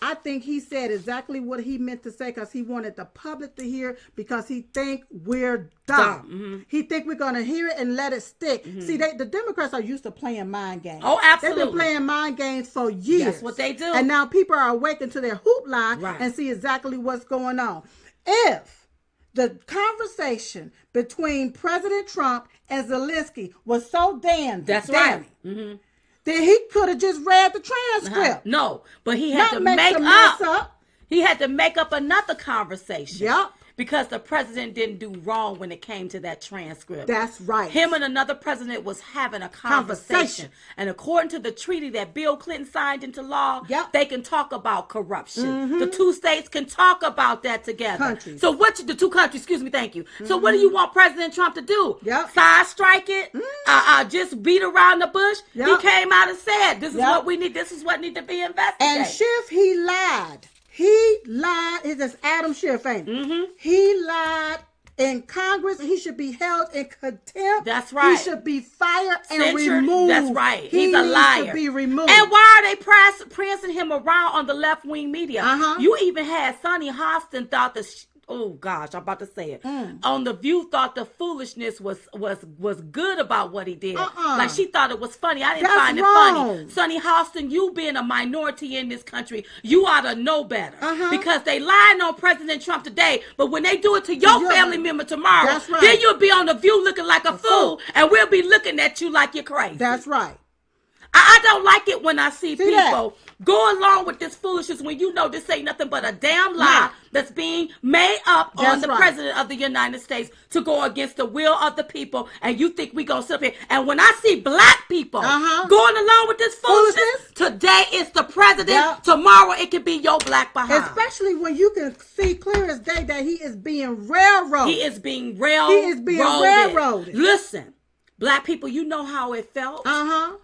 I think he said exactly what he meant to say because he wanted the public to hear because he think we're dumb. He think we're going to hear it and let it stick. See, the Democrats are used to playing mind games. Oh, absolutely. They've been playing mind games for years. That's what they do. And now people are awakened to their hoopla and see exactly what's going on. If the conversation between President Trump and Zelensky was so damning, then he could have just read the transcript. No, but he had to make up. He had to make up another conversation. Yep. Because the president didn't do wrong when it came to that transcript. That's right. Him and another president was having a conversation. And according to the treaty that Bill Clinton signed into law, they can talk about corruption. The two states can talk about that together. So the two countries, excuse me, thank you. So what do you want President Trump to do? Side strike it? Just beat around the bush? He came out and said, this is what we need. This is what needs to be investigated. And Schiff, he lied. He lied. It's just Adam Schiff, ain't it? He lied in Congress. He should be held in contempt. That's right. He should be fired and removed. That's right. He's a liar. He should be removed. And why are they prancing him around on the left-wing media? You even had Sonny Hostin thought oh gosh, I'm about to say it. On The View, thought the foolishness was good about what he did. Like she thought it was funny. I didn't find it funny. Sonny Hostin, you being a minority in this country, you ought to know better. Because they lying on President Trump today, but when they do it to your family member tomorrow, then you'll be on The View looking like a fool, and we'll be looking at you like you're crazy. That's right. I don't like it when I see people go along with this foolishness when you know this ain't nothing but a damn lie that's being made up on the president of the United States to go against the will of the people, and you think we gonna sit up here. And when I see black people going along with this foolishness, today it's the president, tomorrow it could be your black behind. Especially when you can see clear as day that he is being railroaded. He is being railroaded. Listen. Black people, you know how it felt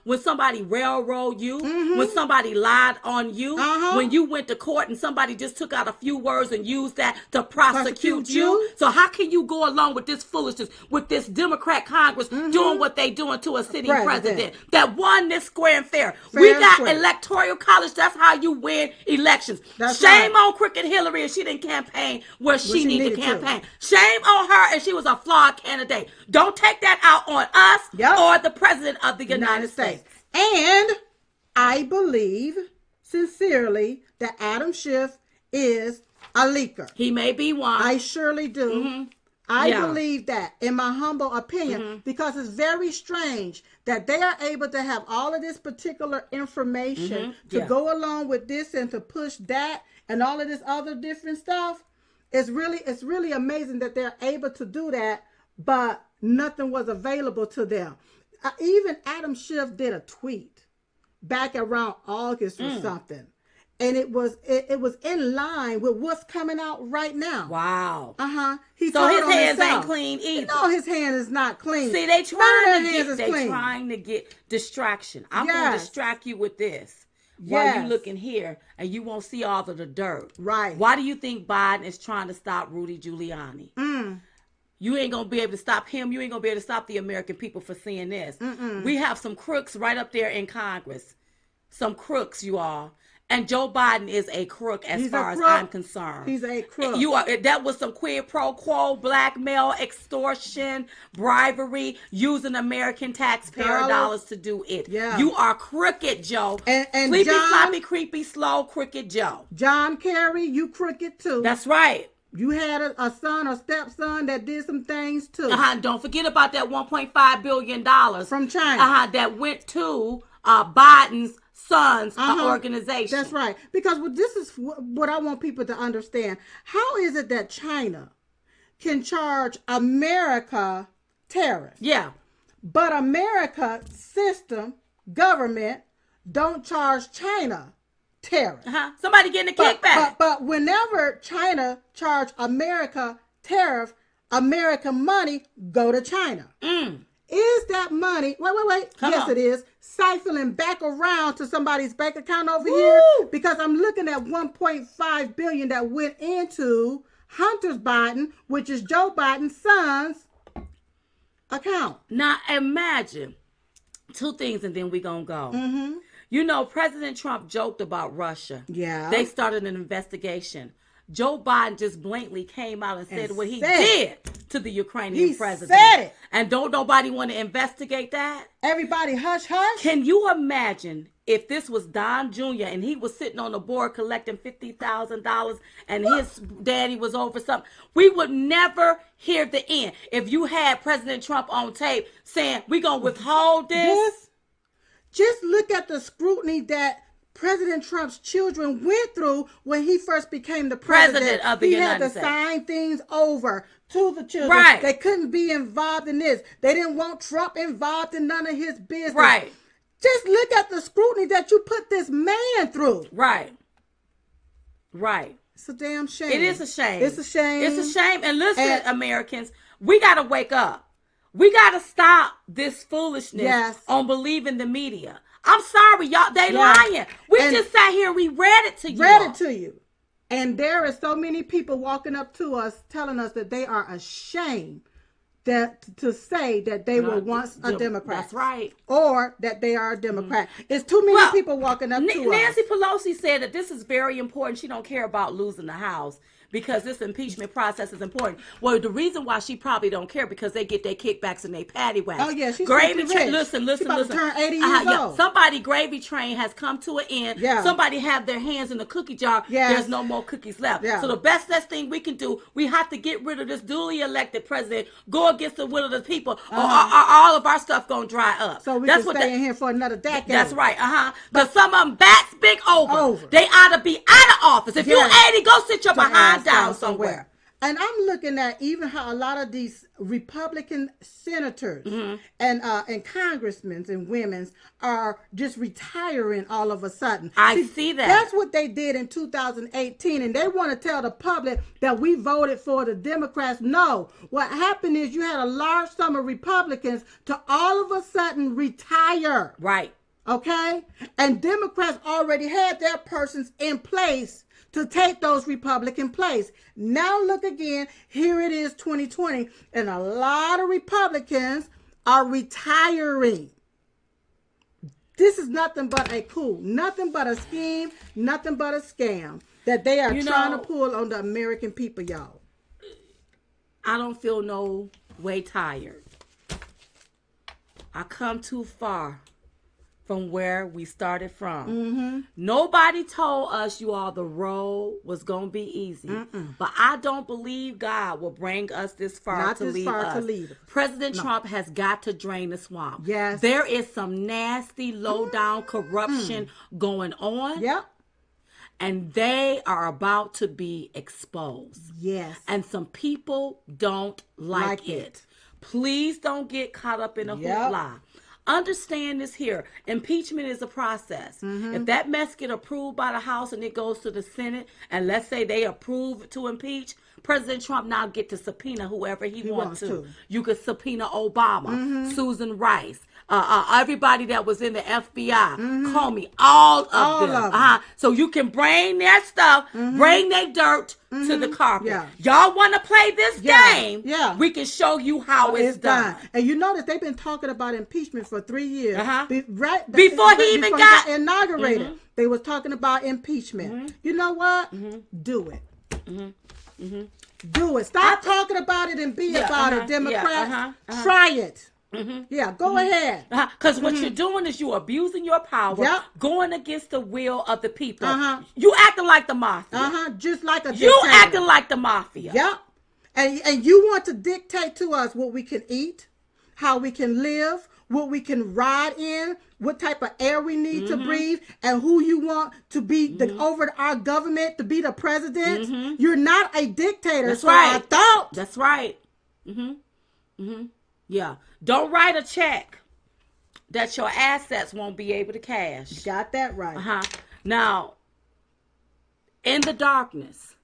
when somebody railroaded you, when somebody lied on you, when you went to court and somebody just took out a few words and used that to prosecute you. So how can you go along with this foolishness, with this Democrat Congress doing what they doing to a sitting president that won this square and fair? We got electoral college. That's how you win elections. Shame on crooked Hillary if she didn't campaign where she needed to campaign. Shame on her if she was a flawed candidate. Don't take that out on us or the president of the United States. And I believe sincerely that Adam Schiff is a leaker. He may be one. I surely do. I believe that, in my humble opinion, because it's very strange that they are able to have all of this particular information to go along with this and to push that and all of this other different stuff. It's really amazing that they're able to do that, but nothing was available to them. Even Adam Schiff did a tweet back around August or something, and it was in line with what's coming out right now. Wow. So his hands ain't clean either. No, his hand is not clean. See, they trying to get distraction. I'm going to distract you with this. While you looking here and you won't see all of the dirt. Right. Why do you think Biden is trying to stop Rudy Giuliani? You ain't going to be able to stop him. You ain't going to be able to stop the American people for seeing this. We have some crooks right up there in Congress. Some crooks, you all. And Joe Biden is a crook as far as I'm concerned. He's a crook. That was some quid pro quo, blackmail, extortion, bribery, using American taxpayer dollars to do it. You are crooked, Joe. And Sleepy, sloppy, creepy, slow, crooked Joe. John Kerry, you crooked too. That's right. You had a son or stepson that did some things too. Don't forget about that $1.5 billion from China that went to Biden's son's organization. That's right. Because this is what I want people to understand. How is it that China can charge America tariffs? Yeah. But America system, government, don't charge China tariffs. Somebody getting a kickback. But whenever China charge America tariff, American money go to China. Is that money, wait, yes it is, siphoning back around to somebody's bank account over here? Because I'm looking at $1.5 billion that went into Hunter Biden, which is Joe Biden's son's account. Now imagine two things and then we're going to go. You know, President Trump joked about Russia. Yeah. They started an investigation. Joe Biden just blatantly came out and said what he did to the Ukrainian president. He said it. And don't nobody want to investigate that? Everybody hush, hush. Can you imagine if this was Don Jr. and he was sitting on the board collecting $50,000 and his daddy was over something? We would never hear the end. If you had President Trump on tape saying, we're going to withhold this. Just look at the scrutiny that President Trump's children went through when he first became the president of the United States. He had to sign things over to the children. Right. They couldn't be involved in this. They didn't want Trump involved in none of his business. Right. Just look at the scrutiny that you put this man through. Right. It's a damn shame. It is a shame. It's a shame. It's a shame. And listen, Americans, we got to wake up. We got to stop this foolishness on believing the media. I'm sorry, y'all. They lying. We just sat here. We read it to you. And there are so many people walking up to us telling us that they are ashamed to say that they were once a Democrat. That's right. Or that they are a Democrat. It's too many people walking up to us. Nancy Pelosi said that this is very important. She don't care about losing the House because this impeachment process is important. Well, the reason why she probably don't care because they get their kickbacks and their patty whacks. Oh yeah, she's gravy train. Listen. She's about to turn 80 years old. Somebody gravy train has come to an end. Yeah. Somebody have their hands in the cookie jar. Yes. There's no more cookies left. Yeah. So the best thing we can do, we have to get rid of this duly elected president. Go against the will of the people, or all of our stuff gonna dry up. So we can stay in here for another decade. That's right. Because some of them bats big over. They ought to be out of office. If you're 80, go sit your behind down somewhere. And I'm looking at even how a lot of these Republican senators and congressmen and women are just retiring all of a sudden. I see that. That's what they did in 2018. And they want to tell the public that we voted for the Democrats. No. What happened is you had a large sum of Republicans to all of a sudden retire. Right. Okay? And Democrats already had their persons in place to take those Republican place. Now look again, here it is 2020, and a lot of Republicans are retiring. This is nothing but a coup, nothing but a scheme, nothing but a scam that they are trying to pull on the American people, y'all. I don't feel no way tired. I come too far from where we started from. Nobody told us, you all, the road was going to be easy. But I don't believe God will bring us this far to leave us. President Trump has got to drain the swamp. Yes. There is some nasty, low-down corruption going on. Yep. And they are about to be exposed. Yes. And some people don't like it. Please don't get caught up in a hoopla. Understand this here. Impeachment is a process. If that mess get approved by the House and it goes to the Senate, and let's say they approve to impeach, President Trump now get to subpoena whoever he wants to. You could subpoena Obama, Susan Rice, everybody that was in the FBI, Comey, all of them. So you can bring their stuff, bring their dirt to the carpet. Y'all want to play this game? We can show you how it's done. And you notice they've been talking about impeachment for 3 years. Before he even got inaugurated, they was talking about impeachment. You know what? Do it. Do it. Stop talking about it and be about it, Democrats. Try it. Go ahead. Because what you're doing is you're abusing your power, going against the will of the people. You acting like the mafia. Just like a dictator. You acting like the mafia. And you want to dictate to us what we can eat, how we can live, what we can ride in, what type of air we need to breathe, and who you want to be over our government, to be the president. You're not a dictator. That's so right. I thought. That's right. Yeah. Don't write a check that your assets won't be able to cash. Got that right. Now, in the darkness,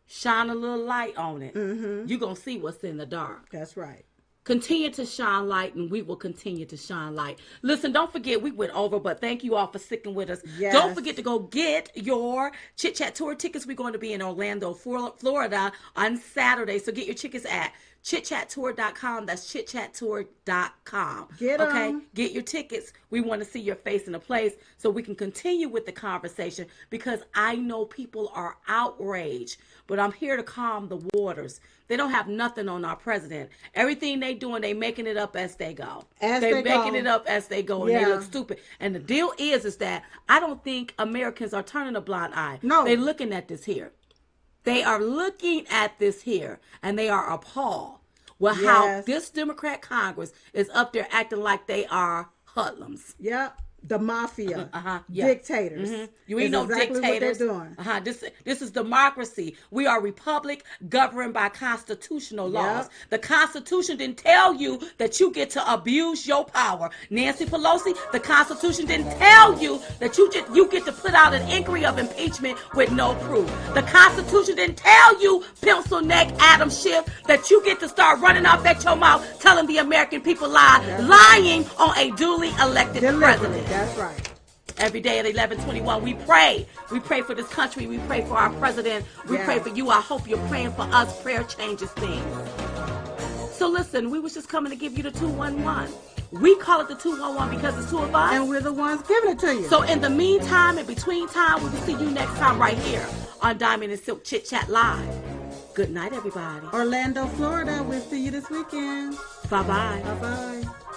shine a little light on it. You're going to see what's in the dark. That's right. Continue to shine light, and we will continue to shine light. Listen, don't forget, we went over, but thank you all for sticking with us. Yes. Don't forget to go get your Chit Chat Tour tickets. We're going to be in Orlando, Florida on Saturday. So get your tickets at chitchattour.com. That's chitchattour.com. Okay? Get your tickets. We want to see your face in a place so we can continue with the conversation, because I know people are outraged, but I'm here to calm the waters. They don't have nothing on our president. Everything they doing, they making it up as they go. They're making it up as they go, and they look stupid. And the deal is that I don't think Americans are turning a blind eye. No. They're looking at this here. They are looking at this here, and they are appalled with how this Democrat Congress is up there acting like they are hoodlums. Yep. The mafia, dictators. You ain't no exactly dictators. What they're doing. This is democracy. We are a republic governed by constitutional laws. Yep. The Constitution didn't tell you that you get to abuse your power. Nancy Pelosi, the Constitution didn't tell you that you get to put out an inquiry of impeachment with no proof. The Constitution didn't tell you, pencil neck Adam Schiff, that you get to start running off at your mouth telling the American people lying on a duly elected president. That's right. Every day at 11:21, we pray. We pray for this country. We pray for our president. We pray for you. I hope you're praying for us. Prayer changes things. So listen, we was just coming to give you the 211. We call it the 211 because it's two of us. And we're the ones giving it to you. So in the meantime, in between time, we will see you next time right here on Diamond and Silk Chit Chat Live. Good night, everybody. Orlando, Florida. We'll see you this weekend. Bye-bye. Bye-bye.